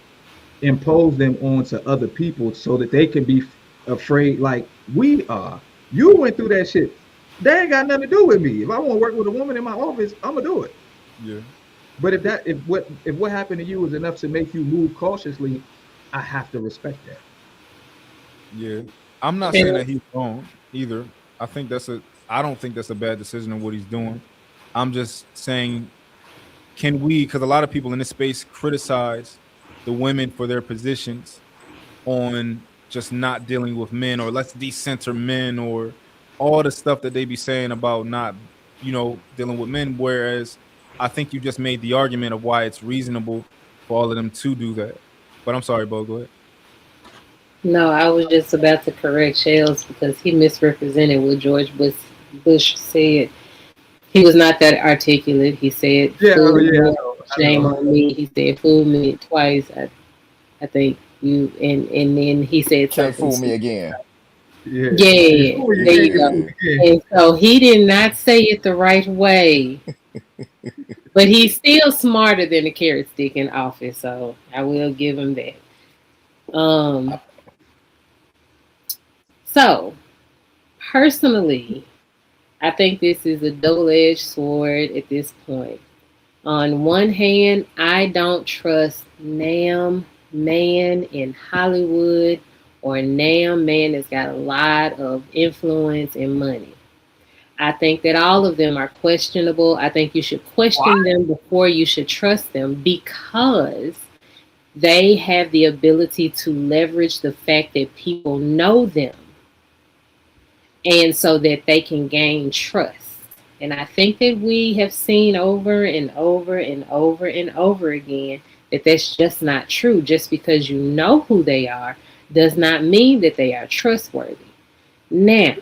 impose them onto other people so that they can be afraid like we are. You went through that shit. They ain't got nothing to do with me. If I want to work with a woman in my office, I'm gonna do it. Yeah. But if what happened to you is enough to make you move cautiously, I have to respect that. Yeah. I'm not saying that he's wrong either. I don't think that's a bad decision on what he's doing. I'm just saying, because a lot of people in this space criticize the women for their positions on just not dealing with men, or let's decenter men, or all the stuff that they be saying about not, dealing with men. Whereas I think you just made the argument of why it's reasonable for all of them to do that. But I'm sorry, Bo, go ahead. No, I was just about to correct Shells because he misrepresented what George Bush said. He was not that articulate. He said, shame on me. He said, fool me twice. I think you, and then he said Can't something. fool me again. Yeah, there you go. And so he did not say it the right way. But he's still smarter than a carrot stick in office, so I will give him that. So, personally, I think this is a double-edged sword at this point. On one hand, I don't trust man in Hollywood or man that's got a lot of influence and money. I think that all of them are questionable. I think you should question them before you should trust them, because they have the ability to leverage the fact that people know them, and so that they can gain trust. And I think that we have seen over and over and over and over again that that's just not true. Just because you know who they are does not mean that they are trustworthy. Now,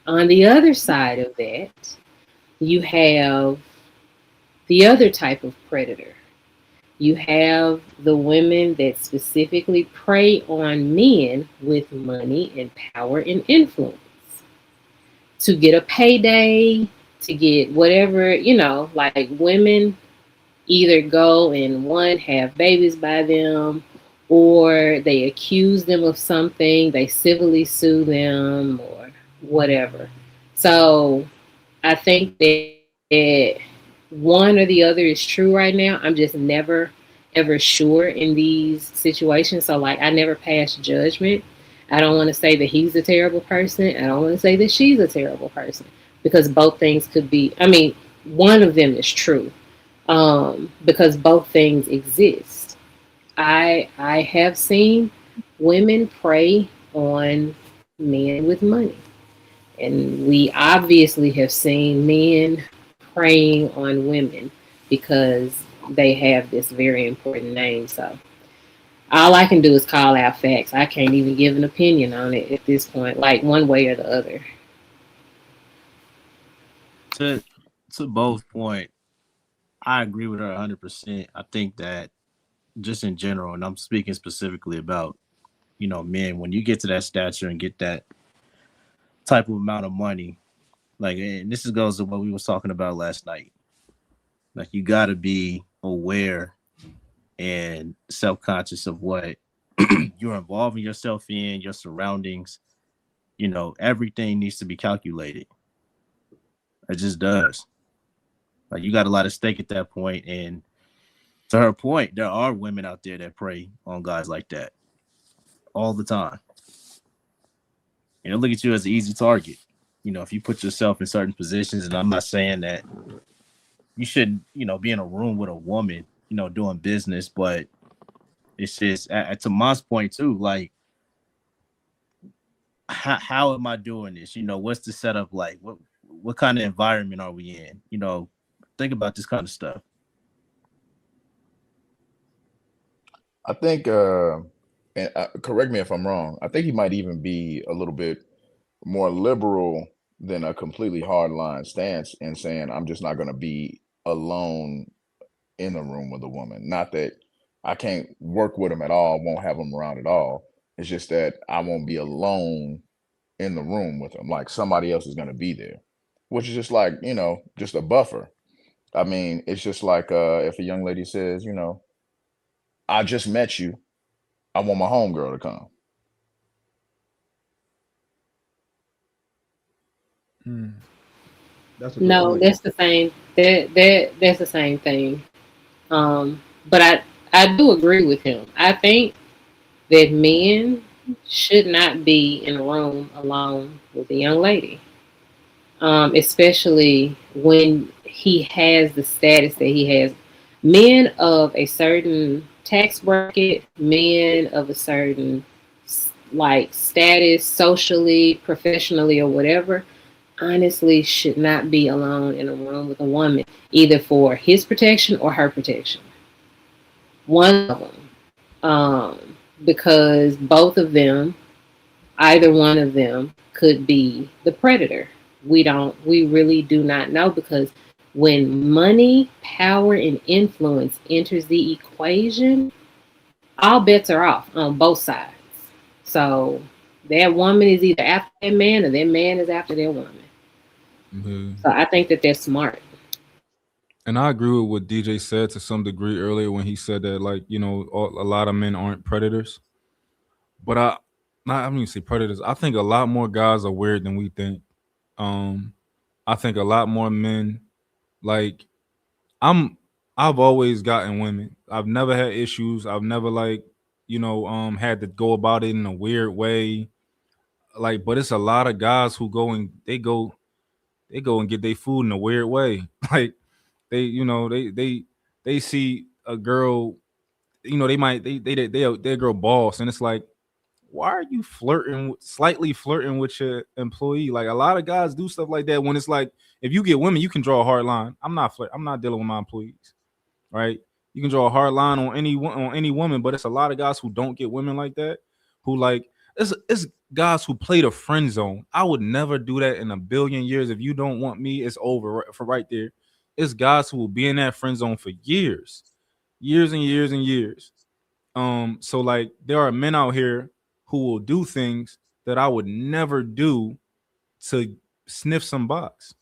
on the other side of that, you have the other type of predator. You have the women that specifically prey on men with money and power and influence to get a payday, to get whatever, like women either go and have babies by them, or they accuse them of something, they civilly sue them or whatever. So I think that one or the other is true right now. I'm just never ever sure in these situations. So like, I never pass judgment. I don't want to say that he's a terrible person. I don't want to say that she's a terrible person, because both things could be, one of them is true, because both things exist. I have seen women prey on men with money. And we obviously have seen men preying on women because they have this very important name. So all I can do is call out facts. I can't even give an opinion on it at this point, like one way or the other. To both point, I agree with her 100%. I think that just in general, and I'm speaking specifically about, men, when you get to that stature and get that type of amount of money, like, and this goes to what we was talking about last night. Like, you got to be aware and self-conscious of what you're involving yourself in, your surroundings. Everything needs to be calculated. It just does. Like, you got a lot of stake at that point. And to her point, there are women out there that prey on guys like that all the time. Look at you as an easy target. If you put yourself in certain positions, and I'm not saying that you shouldn't, be in a room with a woman, doing business, but it's just to Mon's point too, like, how am I doing this? What's the setup like? What kind of environment are we in? Think about this kind of stuff. I think, and correct me if I'm wrong, I think he might even be a little bit more liberal than a completely hardline stance in saying, I'm just not going to be alone in a room with a woman. Not that I can't work with them at all, won't have them around at all. It's just that I won't be alone in the room with them. Like, somebody else is going to be there, which is just like, just a buffer. I mean, it's just like if a young lady says, I just met you, I want my homegirl to come. That's a good No, point. that's the same. That's the same thing. But I do agree with him. I think that men should not be in a room alone with a young lady, especially when he has the status that he has. Men of a certain tax bracket, men of a certain like status, socially, professionally, or whatever, honestly should not be alone in a room with a woman, either for his protection or her protection. One of them, because both of them, either one of them, could be the predator. We really do not know, because when money, power, and influence enters the equation, all bets are off on both sides. So that woman is either after that man, or that man is after that woman. So I think that they're smart. And I agree with what DJ said to some degree earlier when he said that, like, a lot of men aren't predators. But I don't even say predators. I think a lot more guys are weird than we think. I think a lot more men, like, I've always gotten women. I've never had issues. I've never had to go about it in a weird way. Like, but it's a lot of guys who go and get their food in a weird way. Like, they see a girl, they're a girl boss, and it's like, why are you slightly flirting with your employee? Like, a lot of guys do stuff like that when it's like, if you get women, you can draw a hard line. I'm not dealing with my employees, right? You can draw a hard line on any woman, but it's a lot of guys who don't get women like that, who like it's guys who play the friend zone. I would never do that in a billion years. If you don't want me, it's over for right there. It's guys who will be in that friend zone for years and years and years. So like, there are men out here who will do things that I would never do to sniff some box.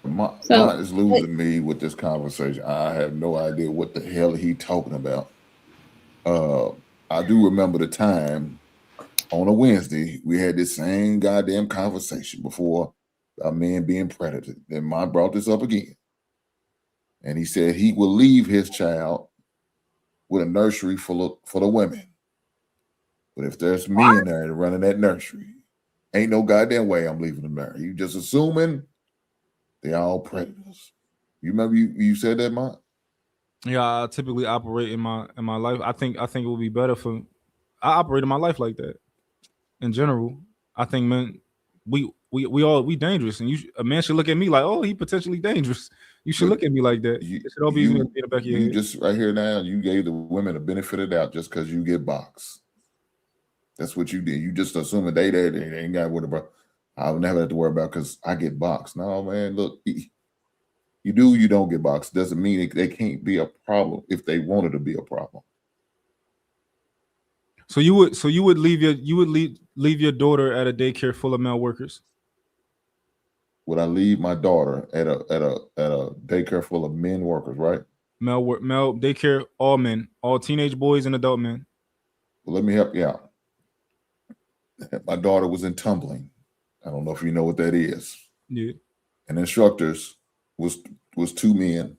Mont So is losing me with this conversation. I have no idea what the hell he talking about. I do remember the time on a Wednesday we had this same goddamn conversation before about men being predators. Then Mont brought this up again, and he said he will leave his child with a nursery full of women. But if there's me in there running that nursery, ain't no goddamn way I'm leaving them there. You just assuming they all predators. You remember you said that, Mont? Yeah, I typically operate in my life. I think it would be better for I operate in my life like that. In general, I think men we dangerous, and a man should look at me like, oh, he potentially dangerous. You should But look at me like that. It should all be in the back of your you head. just right here now, you gave the women the benefit of the doubt just because you get boxed. That's what you did. You just assuming they ain't got to worry about. I'll never have to worry about because I get boxed. No, man, look, you do, you don't get boxed. Doesn't mean they can't be a problem if they wanted to be a problem. So you would leave your daughter at a daycare full of male workers? Would I leave my daughter at a daycare full of men workers, right? Male daycare, all men, all teenage boys and adult men. Well, let me help you out. My daughter was in tumbling. I don't know if you know what that is. Yeah. And instructors was 2 men.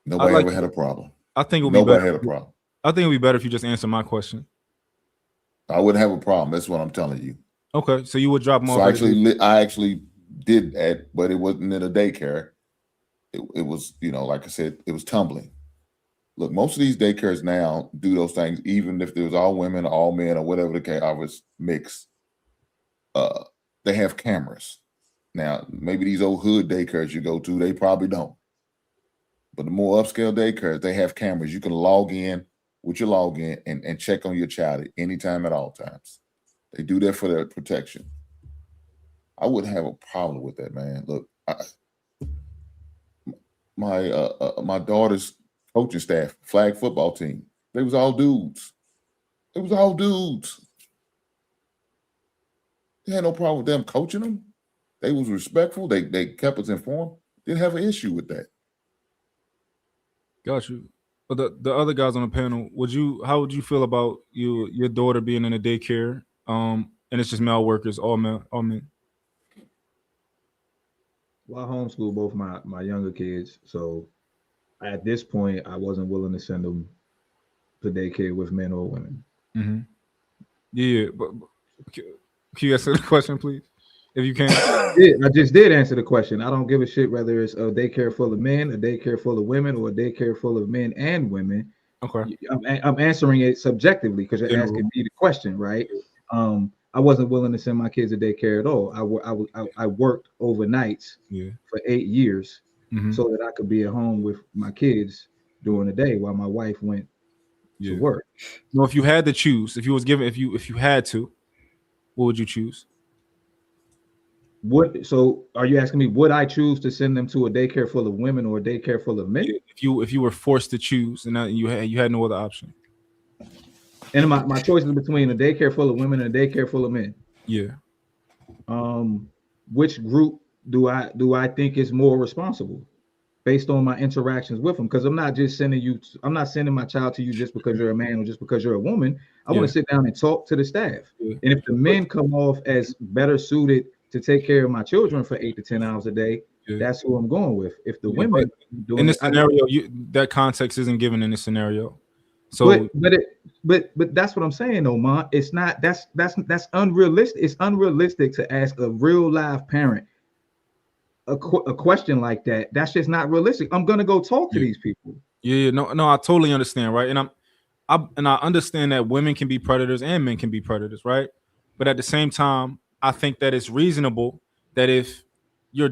Nobody ever had a problem. I think nobody had a problem. I think it would be better if you just answer my question. I wouldn't have a problem. That's what I'm telling you. Okay, so you would drop them off. So I actually did that, but it wasn't in a daycare. It was, like I said, it was tumbling. Look, most of these daycares now do those things, even if there's all women, all men, or whatever the case, I was mixed. They have cameras. Now, maybe these old hood daycares you go to, they probably don't. But the more upscale daycares, they have cameras. You can log in with your login and check on your child at any time at all times. They do that for their protection. I wouldn't have a problem with that, man. Look, my daughter's coaching staff, flag football team, they was all dudes. It was all dudes. They had no problem with them coaching them. They was respectful. They kept us informed. Didn't have an issue with that. Got you. But the other guys on the panel, how would you feel about your daughter being in a daycare? And it's just male workers, all men. Well, I homeschool both my younger kids, so at this point, I wasn't willing to send them to daycare with men or women. Mm-hmm. Yeah, but can you answer the question, please, if you can? I just did answer the question. I don't give a shit whether it's a daycare full of men, a daycare full of women, or a daycare full of men and women. Okay, I'm answering it subjectively because you're asking me the question, right? I wasn't willing to send my kids to daycare at all. I worked overnights for 8 years so that I could be at home with my kids during the day while my wife went to work. No, if you had to choose, if you had to, what would you choose? So are you asking me, would I choose to send them to a daycare full of women or a daycare full of men? If you were forced to choose and you had no other option. And my choice is between a daycare full of women and a daycare full of men. Yeah. Which group do I think is more responsible based on my interactions with them? Because I'm not sending my child to you just because you're a man or just because you're a woman. I want to sit down and talk to the staff. And if the men come off as better suited to take care of my children for 8 to 10 hours a day, that's who I'm going with. If the women in this scenario, that context isn't given in this scenario. So but that's what I'm saying though, Ma. It's not that's unrealistic. It's unrealistic to ask a real live parent a question like that. That's just not realistic. I'm gonna go talk to these people. No, I totally understand, right? And I understand that women can be predators and men can be predators, right? But at the same time, I think that it's reasonable that if your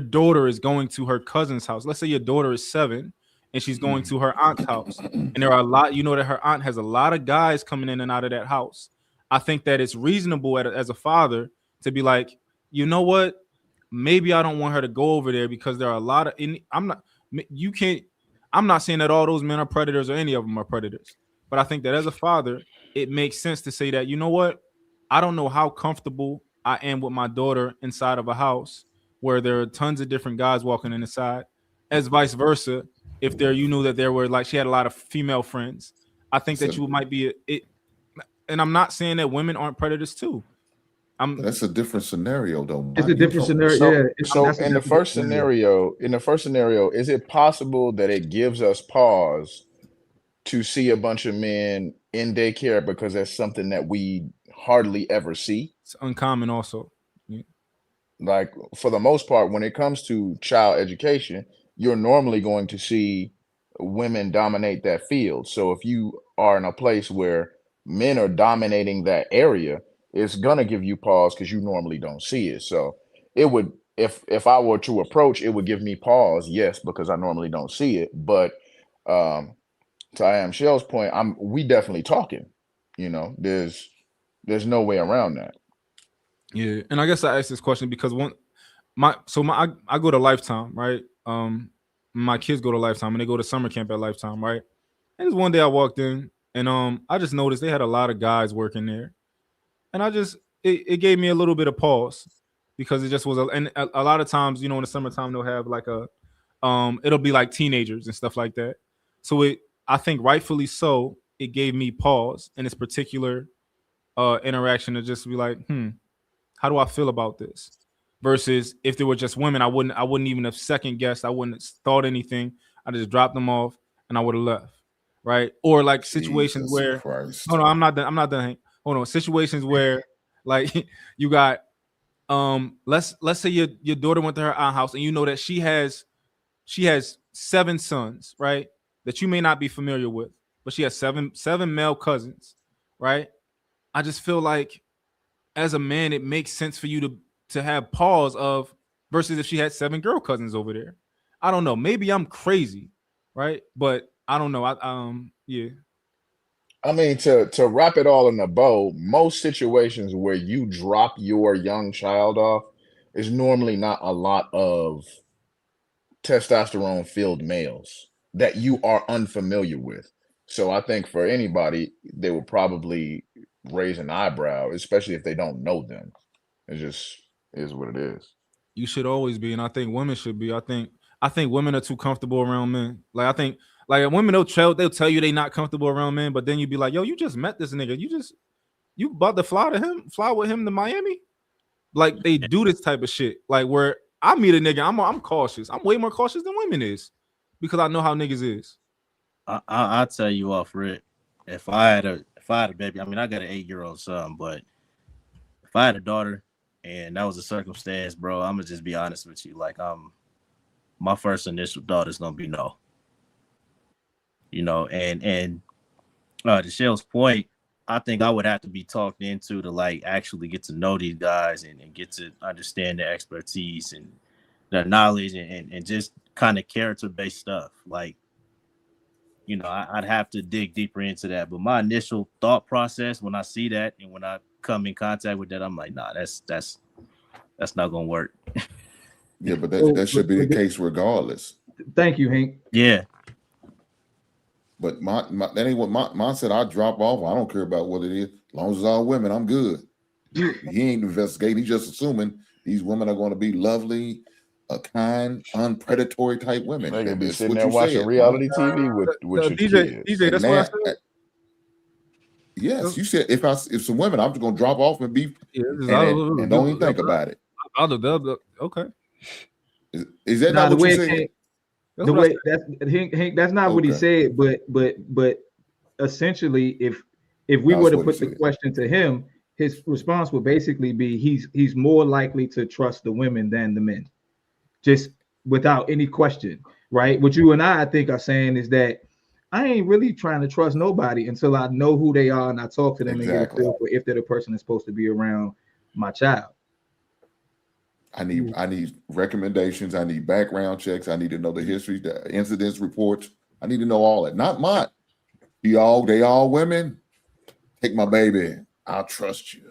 daughter is going to her cousin's house, let's say your daughter is 7 and she's going to her aunt's house, and there are a lot, that her aunt has a lot of guys coming in and out of that house. I think that it's reasonable as a father to be like, you know what? Maybe I don't want her to go over there because there are a lot of. I'm not saying that all those men are predators or any of them are predators, but I think that as a father, it makes sense to say that, you know what? I don't know how comfortable I am with my daughter inside of a house where there are tons of different guys walking inside, as vice versa. If that there were like she had a lot of female friends, I think that you might be it. And I'm not saying that women aren't predators too. That's a different scenario, though. It's a different scenario. So in the first scenario, is it possible that it gives us pause to see a bunch of men in daycare because that's something that we hardly ever see? It's uncommon, also. Yeah. Like for the most part, when it comes to child education, you're normally going to see women dominate that field. So if you are in a place where men are dominating that area, it's gonna give you pause because you normally don't see it. So it would, if I were to approach, it would give me pause, yes, because I normally don't see it. But um to I am Shell's point, we definitely talking. There's no way around that. Yeah, and I guess I asked this question because I go to Lifetime, right? My kids go to Lifetime and they go to summer camp at Lifetime, right? And this one day I walked in and I just noticed they had a lot of guys working there, and it gave me a little bit of pause because it just was a lot of times, in the summertime they'll have like it'll be like teenagers and stuff like that. So I think rightfully so, it gave me pause in this particular interaction to just be like, how do I feel about this? Versus if there were just women, I wouldn't even have second guessed. I wouldn't have thought anything. I just dropped them off and I would have left. Right. Or like situations Jesus where Christ. no, I'm not done. I'm not done. Hank. Hold on. Situations where like you got let's say your daughter went to her aunt house and you know that she has 7 sons, right? That you may not be familiar with, but she has seven male cousins, right? I just feel like as a man, it makes sense for you to have pause of versus if she had 7 girl cousins over there. I don't know. Maybe I'm crazy, right? But I don't know. Yeah. I mean, to wrap it all in a bow, most situations where you drop your young child off is normally not a lot of testosterone filled males that you are unfamiliar with. So I think for anybody, they would probably raise an eyebrow, especially if they don't know them. It just is what it is. You should always be, and I think women should be. I think women are too comfortable around men. Like I think like women they'll tell you they not comfortable around men, but then you be like, yo, you just met this nigga. You about to fly with him to Miami? Like they do this type of shit. Like where I meet a nigga, I'm cautious. I'm way more cautious than women is because I know how niggas is. I'll tell you off, Rick. If I had a baby, I mean I got an 8-year-old son, but if I had a daughter and that was a circumstance, bro, I'm gonna just be honest with you. Like my first initial thought is gonna be no. And to Shell's point, I think I would have to be talked into to like actually get to know these guys and get to understand their expertise and their knowledge and just kind of character-based stuff. Like, I'd have to dig deeper into that. But my initial thought process when I see that and when I come in contact with that, I'm like, nah, that's not gonna work. Yeah, but that should be the case regardless. Thank you, Hank. Yeah. But that ain't what mine said. I drop off. I don't care about what it is. As long as it's all women, I'm good. He ain't investigating. He's just assuming these women are going to be lovely, kind, unpredatory type women. They're gonna be That's sitting what there you watching said, reality TV with your DJ, kids. DJ, that's what I said. Yes, you said if some women, I'm just gonna drop off and be and don't even think about it. Okay. Is that not what you said? The way Hank, that's not what he said, but essentially, if we were to put the question to him, his response would basically be he's more likely to trust the women than the men, just without any question, right? What you and I think are saying is that I ain't really trying to trust nobody until I know who they are and I talk to them and get a feel for if they're the person that's supposed to be around my child. I need recommendations. I need background checks. I need to know the history, the incidents reports. I need to know all that. Not mine. They all women. Take my baby. I'll trust you.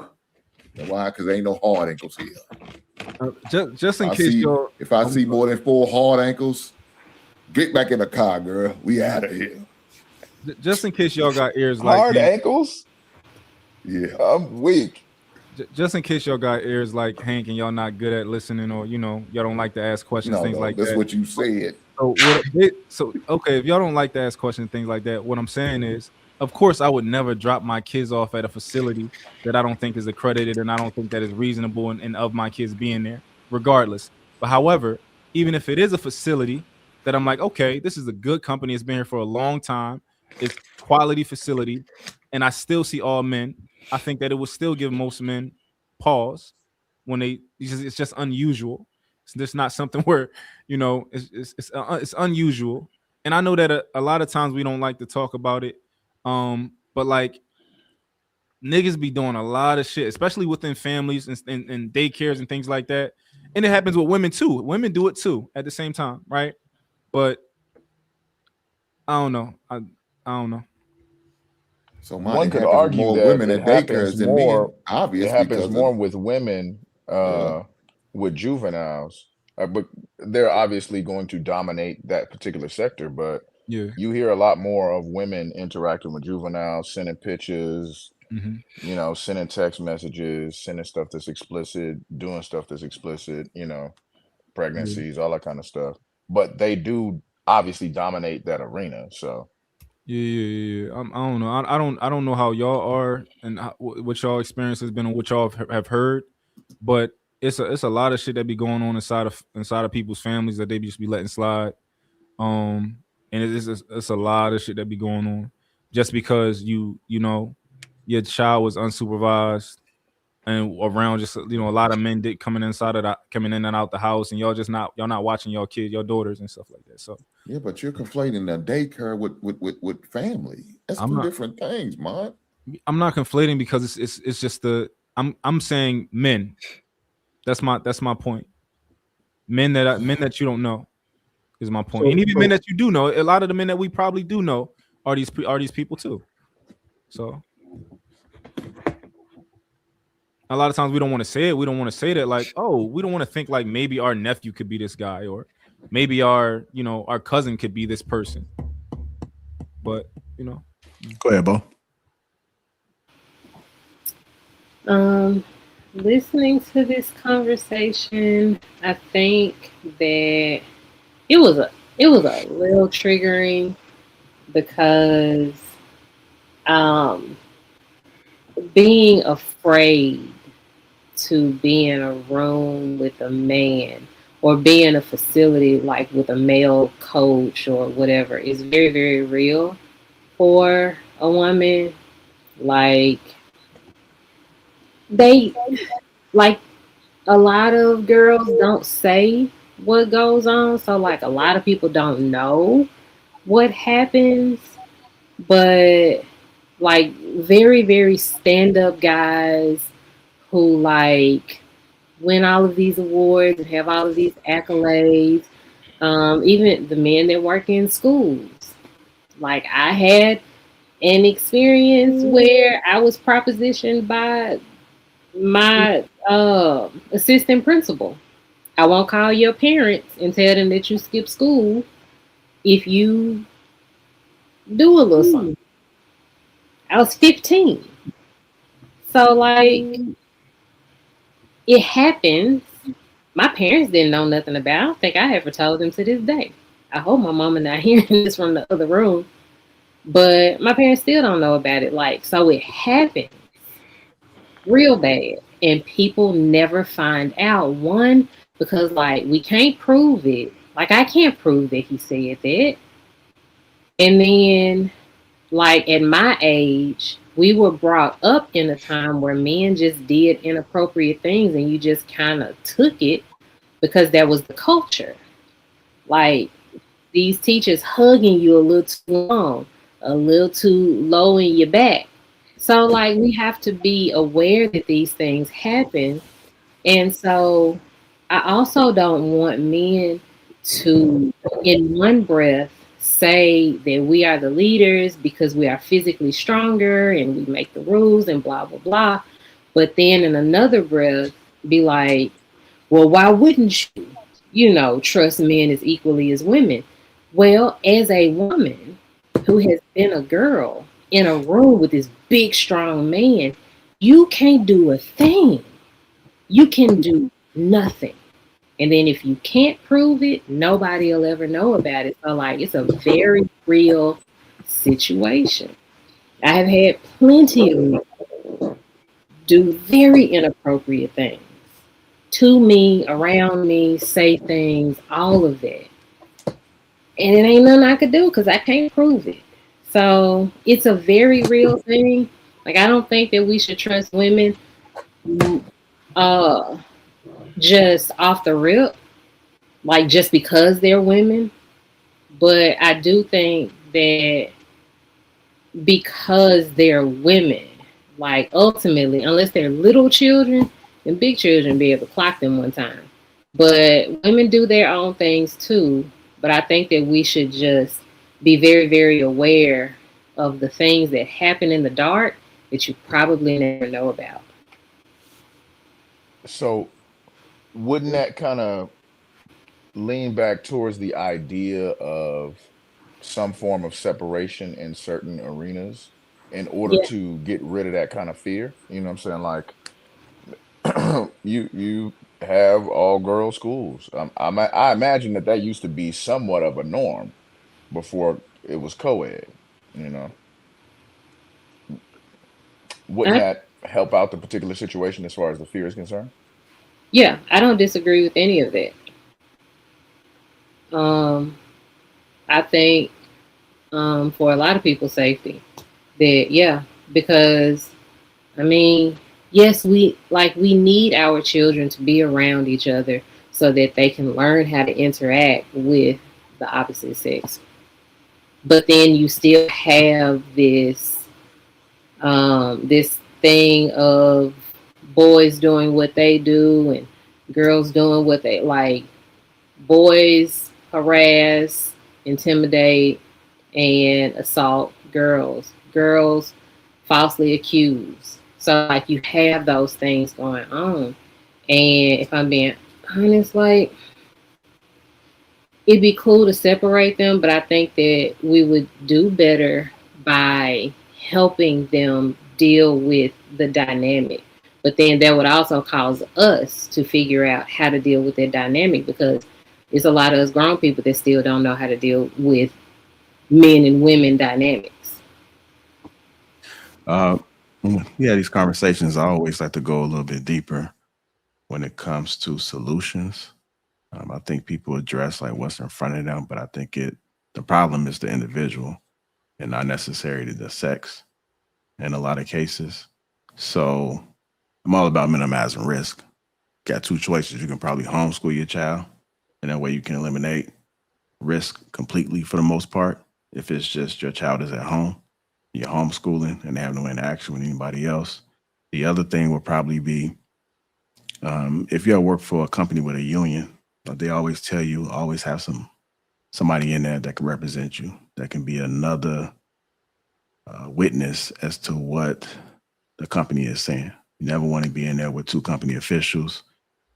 You know why? Because there ain't no hard ankles here. Just in case if I see more than 4 hard ankles, get back in the car, girl. We out of here. Just in case y'all got ears like hard ankles. Yeah, I'm weak. Just in case y'all got ears like Hank and y'all not good at listening, or y'all don't like to ask questions, things like that. That's what you said. So okay, if y'all don't like to ask questions, things like that, what I'm saying is, of course, I would never drop my kids off at a facility that I don't think is accredited and I don't think that is reasonable and of my kids being there, regardless. But however, even if it is a facility that I'm like, okay, this is a good company, it's been here for a long time, it's quality facility, and I still see all men, I think that it would still give most men pause when it's just unusual. It's just not something where it's unusual, and I know that a lot of times we don't like to talk about it, but like niggas be doing a lot of shit, especially within families and daycares and things like that. And it happens with women too. Women do it too at the same time, right? But I don't know. I don't know. So One it could happens with argue more that women at daycares than men, it obvious happens because of more with women yeah. with juveniles, but they're obviously going to dominate that particular sector. But Yeah. you hear a lot more of women interacting with juveniles, sending pictures, Mhm. you know, sending text messages, sending stuff that's explicit, doing stuff that's explicit, you know, pregnancies, all that kind of stuff. But they do obviously dominate that arena. So Yeah. I don't know. I don't know how y'all are and what y'all experience has been and what y'all have heard, but it's a lot of shit that be going on inside of people's families that they just be letting slide. And it's a lot of shit that be going on just because you know your child was unsupervised and around just a lot of men did coming in and out the house, and y'all not watching your kids, your daughters and stuff like that. So Yeah, but you're conflating the daycare with family. That's I'm two not different things, man. I'm not conflating because it's just I'm saying men. That's my point. Men that you don't know is my point. And even men that you do know, a lot of the men that we probably do know are these people too. So a lot of times we don't want to say it. We don't want to say that like, oh, we don't want to think like maybe our nephew could be this guy or maybe our cousin could be this person. But Go ahead, Bo. Listening to this conversation, I think that it was a little triggering because being afraid to be in a room with a man or be in a facility like with a male coach or whatever is very, very real for a woman. Like like a lot of girls don't say what goes on, so like a lot of people don't know what happens, but like very, very stand-up guys who like win all of these awards and have all of these accolades, even the men that work in schools. Like I had an experience where I was propositioned by my assistant principal. I won't call your parents and tell them that you skipped school if you do a little something. I was 15. So like it happens. My parents didn't know nothing about it. I don't think I ever told them to this day. I hope my mama not hearing this from the other room. But my parents still don't know about it. Like, so it happens real bad. And people never find out. One, because like we can't prove it. Like I can't prove that he said that. And then like at my age, we were brought up in a time where men just did inappropriate things and you just kind of took it because that was the culture. Like these teachers hugging you a little too long, a little too low in your back. So like we have to be aware that these things happen. And so I also don't want men to in one breath say that we are the leaders because we are physically stronger and we make the rules and blah blah blah. But then in another breath be like, well, why wouldn't you, trust men as equally as women? Well, as a woman who has been a girl in a room with this big, strong man, you can't do a thing. You can do nothing. And then if you can't prove it, nobody will ever know about it. So, like, it's a very real situation. I have had plenty of people do very inappropriate things to me, around me, say things, all of that. And it ain't nothing I could do because I can't prove it. So it's a very real thing. Like I don't think that we should trust women just off the rip, like just because they're women. But I do think that because they're women, Like ultimately, unless they're little children, and big children be able to clock them one time. But women do their own things too. But I think that we should just be very, very aware of the things that happen in the dark that you probably never know about. So wouldn't that kind of lean back towards the idea of some form of separation in certain arenas in order Yeah. to get rid of that kind of fear? You know what I'm saying? Like you have all girl schools. I imagine that used to be somewhat of a norm before it was co-ed. You know, wouldn't I, that help out the particular situation as far as the fear is concerned? yeah, I don't disagree with any of that. Um, I think for a lot of people's safety, that yeah, because I mean, yes, we need our children to be around each other so that they can learn how to interact with the opposite sex. But then you still have this thing of boys doing what they do and girls doing what they like. Boys harass, intimidate, and assault girls. Girls falsely accuse. So like you have those things going on. And if I'm being honest, like it'd be cool to separate them, but I think that we would do better by helping them deal with the dynamic. But then that would also cause us to figure out how to deal with that dynamic because there's a lot of us grown people that still don't know how to deal with men and women dynamics. Yeah, these conversations, I always like to go a little bit deeper when it comes to solutions. I think people address like what's in front of them, but I think the problem is the individual and not necessarily the sex in a lot of cases. So I'm all about minimizing risk. Got two choices. You can probably homeschool your child, and that way you can eliminate risk completely for the most part. If it's just your child is at home, you're homeschooling and they have no interaction with anybody else. The other thing would probably be if you work for a company with a union, they always tell you always have somebody in there that can represent you, that can be another witness as to what the company is saying. You never want to be in there with two company officials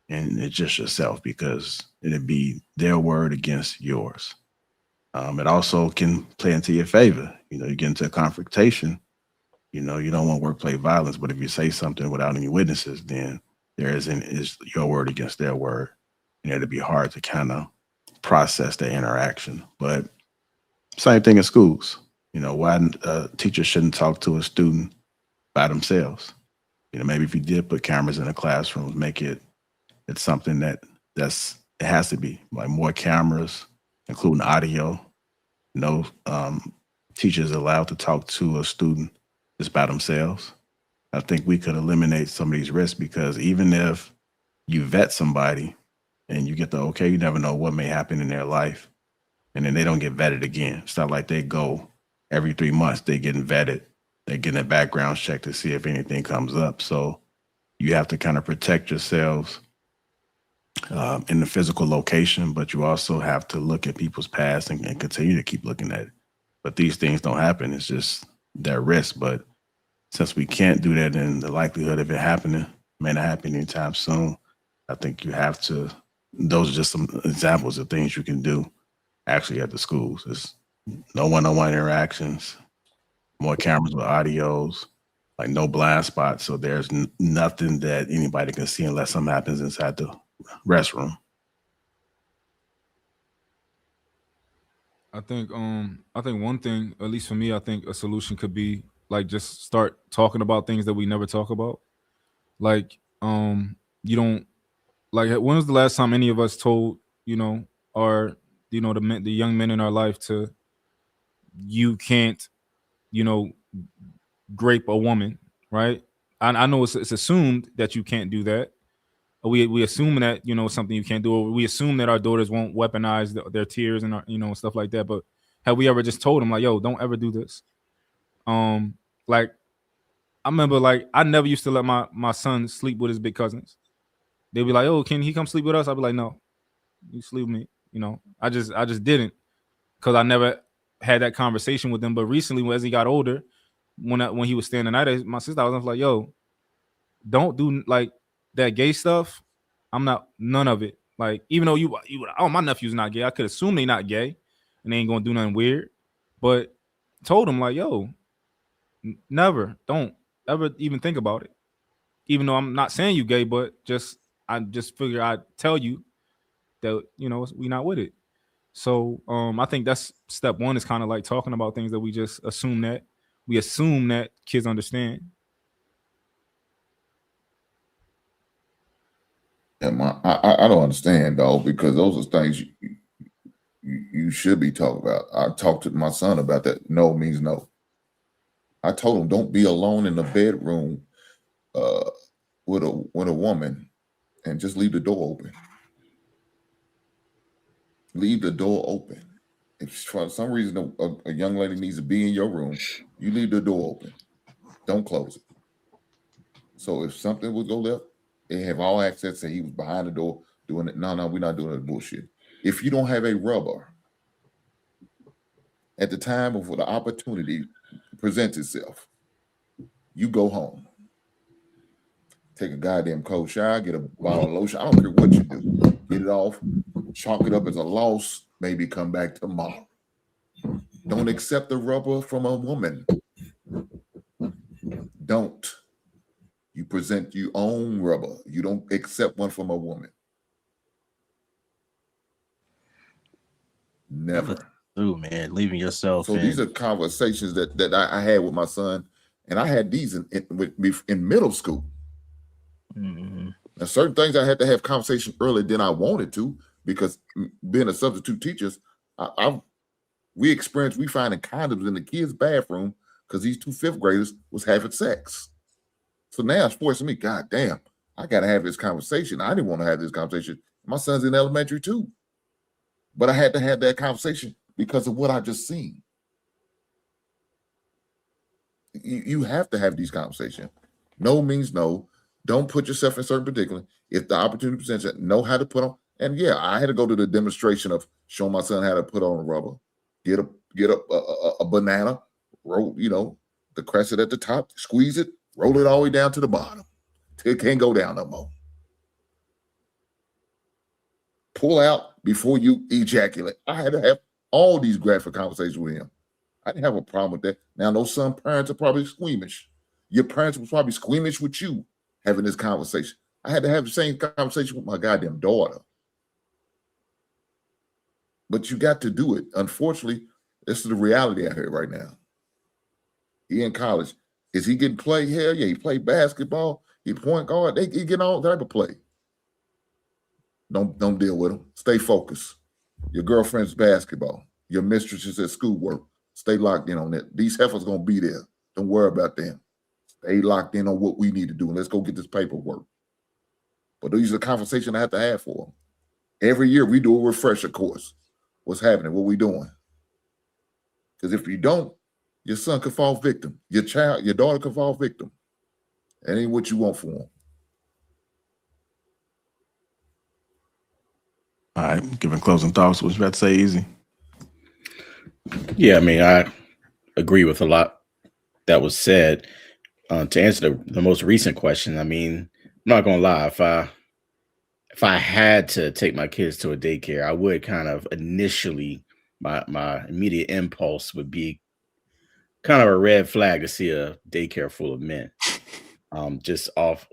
and it's just yourself because it'd be their word against yours. It also can play into your favor. You get into a confrontation. You don't want workplace violence, but if you say something without any witnesses, then is your word against their word, and it'd be hard to kind of process the interaction. But same thing in schools. Why a teacher shouldn't talk to a student by themselves. Maybe if you did put cameras in the classrooms, make it's something it has to be like more cameras, including audio. No teachers allowed to talk to a student just by themselves. I think we could eliminate some of these risks because even if you vet somebody and you get the okay, you never know what may happen in their life. And then they don't get vetted again. It's not like they go every 3 months, they getting vetted. They're getting a background check to see if anything comes up. So you have to kind of protect yourselves in the physical location, but you also have to look at people's past and continue to keep looking at it. But these things don't happen. It's just their risk. But since we can't do that, and the likelihood of it happening may not happen anytime soon, I think you have to. Those are just some examples of things you can do actually at the schools. It's no one-on-one interactions, more cameras with audios, like no blind spots. So there's nothing that anybody can see unless something happens inside the restroom. I think one thing, at least for me, I think a solution could be like just start talking about things that we never talk about. Like you don't like when was the last time any of us told, our the young men in our life to you can't, grape a woman, right? I know it's assumed that you can't do that. We assume that something you can't do. Or we assume that our daughters won't weaponize their tears and stuff like that. But have we ever just told them like, yo, don't ever do this? Like I remember like I never used to let my son sleep with his big cousins. They'd be like, "Oh, can he come sleep with us?" I'd be like, "No, you sleep with me." You know, I just didn't, because I never had that conversation with him. But recently, as he got older, when he was staying the night, my sister, I was like, "Yo, don't do like that gay stuff." I'm not none of it. Like, even though you oh, my nephew's not gay, I could assume they not gay and they ain't gonna do nothing weird. But told him like, "Yo, never, don't ever even think about it." Even though I'm not saying you gay, but I just figure I'd tell you that, you know, we not with it. So I think that's step one, is kind of like talking about things that we just assume that kids understand. And I don't understand, dog, because those are things you should be talking about. I talked to my son about that. No means no. I told him, don't be alone in the bedroom with a woman, and just leave the door open. Leave the door open. If for some reason a young lady needs to be in your room, you leave the door open. Don't close it. So if something would go left, they have all access. Say he was behind the door doing it. No, we're not doing that bullshit. If you don't have a rubber at the time of the opportunity presents itself, you go home. Take a goddamn cold shower, get a bottle of lotion. I don't care what you do. Get it off, chalk it up as a loss, maybe come back tomorrow. Don't accept the rubber from a woman. Don't. You present your own rubber. You don't accept one from a woman. Never. Ooh, man, leaving yourself. So these are conversations that I had with my son, and I had these in middle school. Mm-hmm. Now, certain things I had to have conversation earlier than I wanted to, because being a substitute teacher, we finding condoms in the kids' bathroom because these two fifth graders was having sex. So now it's forcing me, God damn, I got to have this conversation. I didn't want to have this conversation. My son's in elementary too. But I had to have that conversation because of what I just seen. You have to have these conversations. No means no. Don't put yourself in certain predicament. If the opportunity presents it, know how to put on. And yeah, I had to go to the demonstration of showing my son how to put on a rubber. Get a banana, roll, the crescent at the top, squeeze it, roll it all the way down to the bottom. It can't go down no more. Pull out before you ejaculate. I had to have all these graphic conversations with him. I didn't have a problem with that. Now, those some parents are probably squeamish. Your parents were probably squeamish with you having this conversation. I had to have the same conversation with my goddamn daughter. But you got to do it. Unfortunately, this is the reality out here right now. He in college. Is he getting play? Hell yeah, he played basketball. He point guard. He getting all type of play. Don't deal with him. Stay focused. Your girlfriend's basketball. Your mistress is at schoolwork. Stay locked in on that. These heifers gonna be there. Don't worry about them. Stay locked in on what we need to do. And let's go get this paperwork. But these are the conversations I have to have for them. Every year we do a refresher course. What's happening? What we doing? Because if you don't, your son could fall victim. Your daughter could fall victim. That ain't what you want for them. All right, giving closing thoughts. What you about to say, Easy? Yeah, I mean, I agree with a lot that was said. To answer the most recent question, I mean, I'm not gonna lie. If I had to take my kids to a daycare, I would kind of initially, my immediate impulse would be kind of a red flag to see a daycare full of men, just off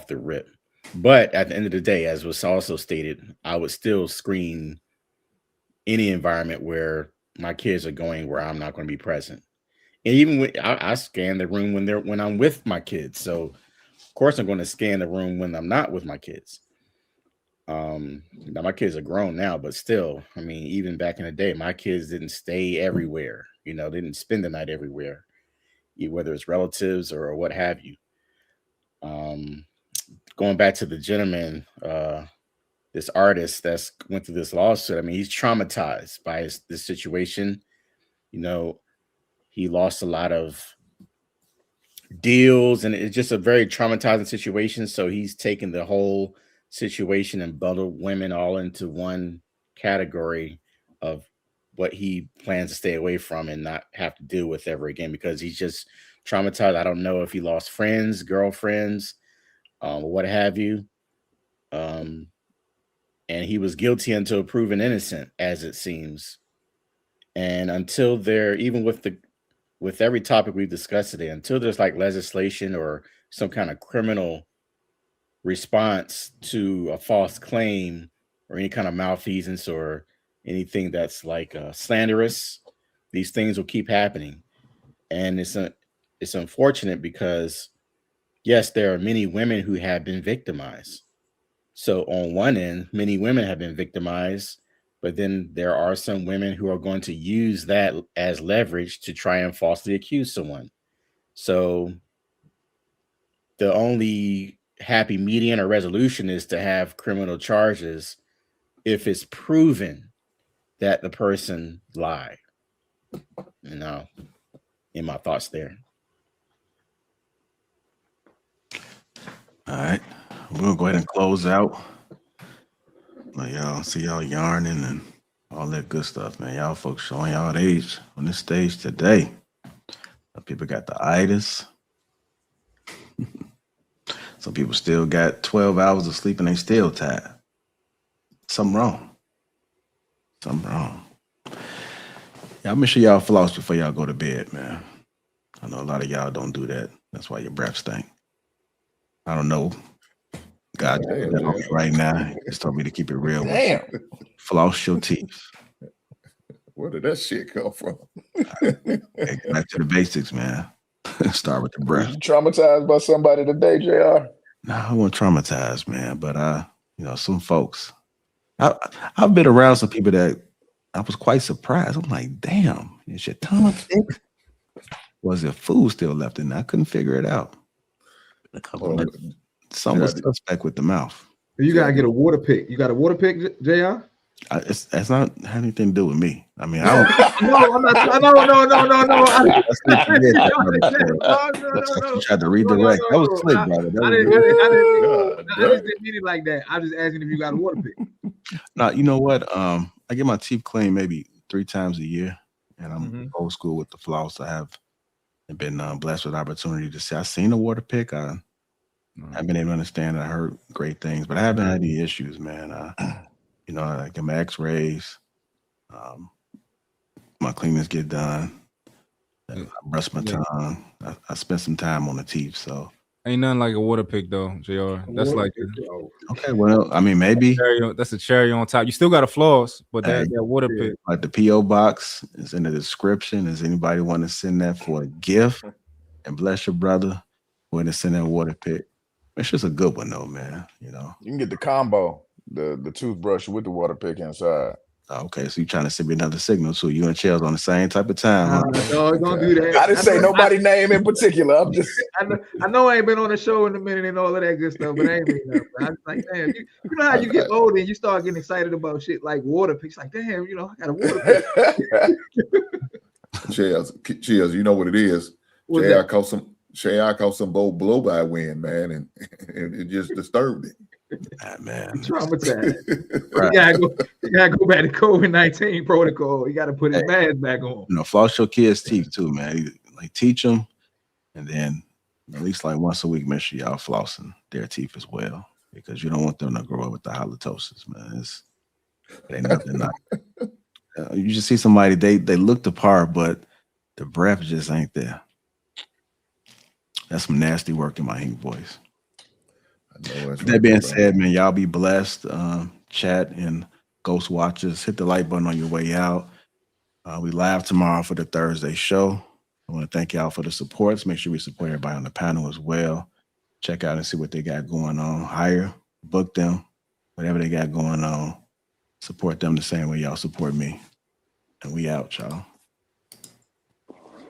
the rip. But at the end of the day, as was also stated, I would still screen any environment where my kids are going where I'm not going to be present. And even when I scan the room when I'm with my kids. So of course I'm going to scan the room when I'm not with my kids. Now my kids are grown now, but still, I mean, even back in the day, my kids didn't stay everywhere, they didn't spend the night everywhere, whether it's relatives or what have you. Going back to the gentleman, this artist that's went through this lawsuit, I mean, he's traumatized by this situation. He lost a lot of deals, and it's just a very traumatizing situation. So he's taken the whole situation and bundled women all into one category of what he plans to stay away from and not have to deal with ever again, because he's just traumatized. I don't know if he lost friends, girlfriends, what have you. And he was guilty until proven innocent, as it seems. And until there, even with every topic we've discussed today, until there's like legislation or some kind of criminal response to a false claim or any kind of malfeasance or anything that's like slanderous, these things will keep happening. And it's unfortunate because yes, there are many women who have been victimized. So on one end, many women have been victimized, but then there are some women who are going to use that as leverage to try and falsely accuse someone. So the only happy median or resolution is to have criminal charges if it's proven that the person lied. You know, in my thoughts there. All right, we'll go ahead and close out. Well, y'all see y'all yarning and all that good stuff, man. Y'all folks showing y'all age on this stage today. Some people got the itis. Some people still got 12 hours of sleep and they still tired. Something wrong. Something wrong. Y'all make sure y'all floss before y'all go to bed, man. I know a lot of y'all don't do that. That's why your breath stink. I don't know. God, right now, he just told me to keep it real. Damn. Floss your teeth. Where did that shit come from? Hey, back to the basics, man. Start with the breath. You traumatized by somebody today, JR? No, I wasn't traumatized, man. But some folks. I've been around some people that I was quite surprised. I'm like, damn, is your tongue thick? Was there food still left in there? I couldn't figure it out. Some was suspect with the mouth. You gotta get a water pick. You got a water pick, JR? It's not have anything to do with me. I mean, I don't. No, I'm not. No. You tried to redirect. That was slick, brother. I just didn't mean it like that. I'm just asking if you got a water pick. Now, you know what? I get my teeth cleaned maybe 3 times a year, and I'm old school with the floss. I have been blessed with the opportunity to say I've seen a water pick. I've been able to understand. I heard great things, but I haven't had any issues, man. I get my X-rays. My cleanings get done. I brush my tongue. I spent some time on the teeth, so ain't nothing like a water pick though, JR. That's like okay. Well, I mean, maybe that's a cherry on top. You still got a floss, but that water pick, like the PO box is in the description. Does anybody want to send that for a gift? And bless your brother. Want to send that water pick? It's just a good one though, man. You can get the combo, the toothbrush with the water pick inside. Okay, so you're trying to send me another signal, so you and Chels on the same type of time, huh? No, don't do that. I didn't say nobody name in particular. I'm just. I know I ain't been on the show in a minute and all of that good stuff, but I ain't mean nothing. I was like, damn, you know how you get older and you start getting excited about shit like water picks. Like, damn, I got a water pick. Chels, you know what it is. JR caught some bold blow by wind, man, and it just disturbed it. Man, traumatized. You gotta go back to COVID-19 protocol. You gotta put his mask back on. Floss your kids' teeth too, man. Like teach them, and then at least like once a week, make sure y'all flossing their teeth as well, because you don't want them to grow up with the halitosis, man. It ain't nothing like. You just see somebody they look the part, but the breath just ain't there. That's some nasty work in my Hink voice. That being said, man, y'all be blessed. Chat and Ghost Watchers, hit the like button on your way out. We live tomorrow for the Thursday show. I want to thank y'all for the supports. Make sure we support everybody on the panel as well. Check out and see what they got going on. Hire, book them, whatever they got going on. Support them the same way y'all support me. And we out, y'all.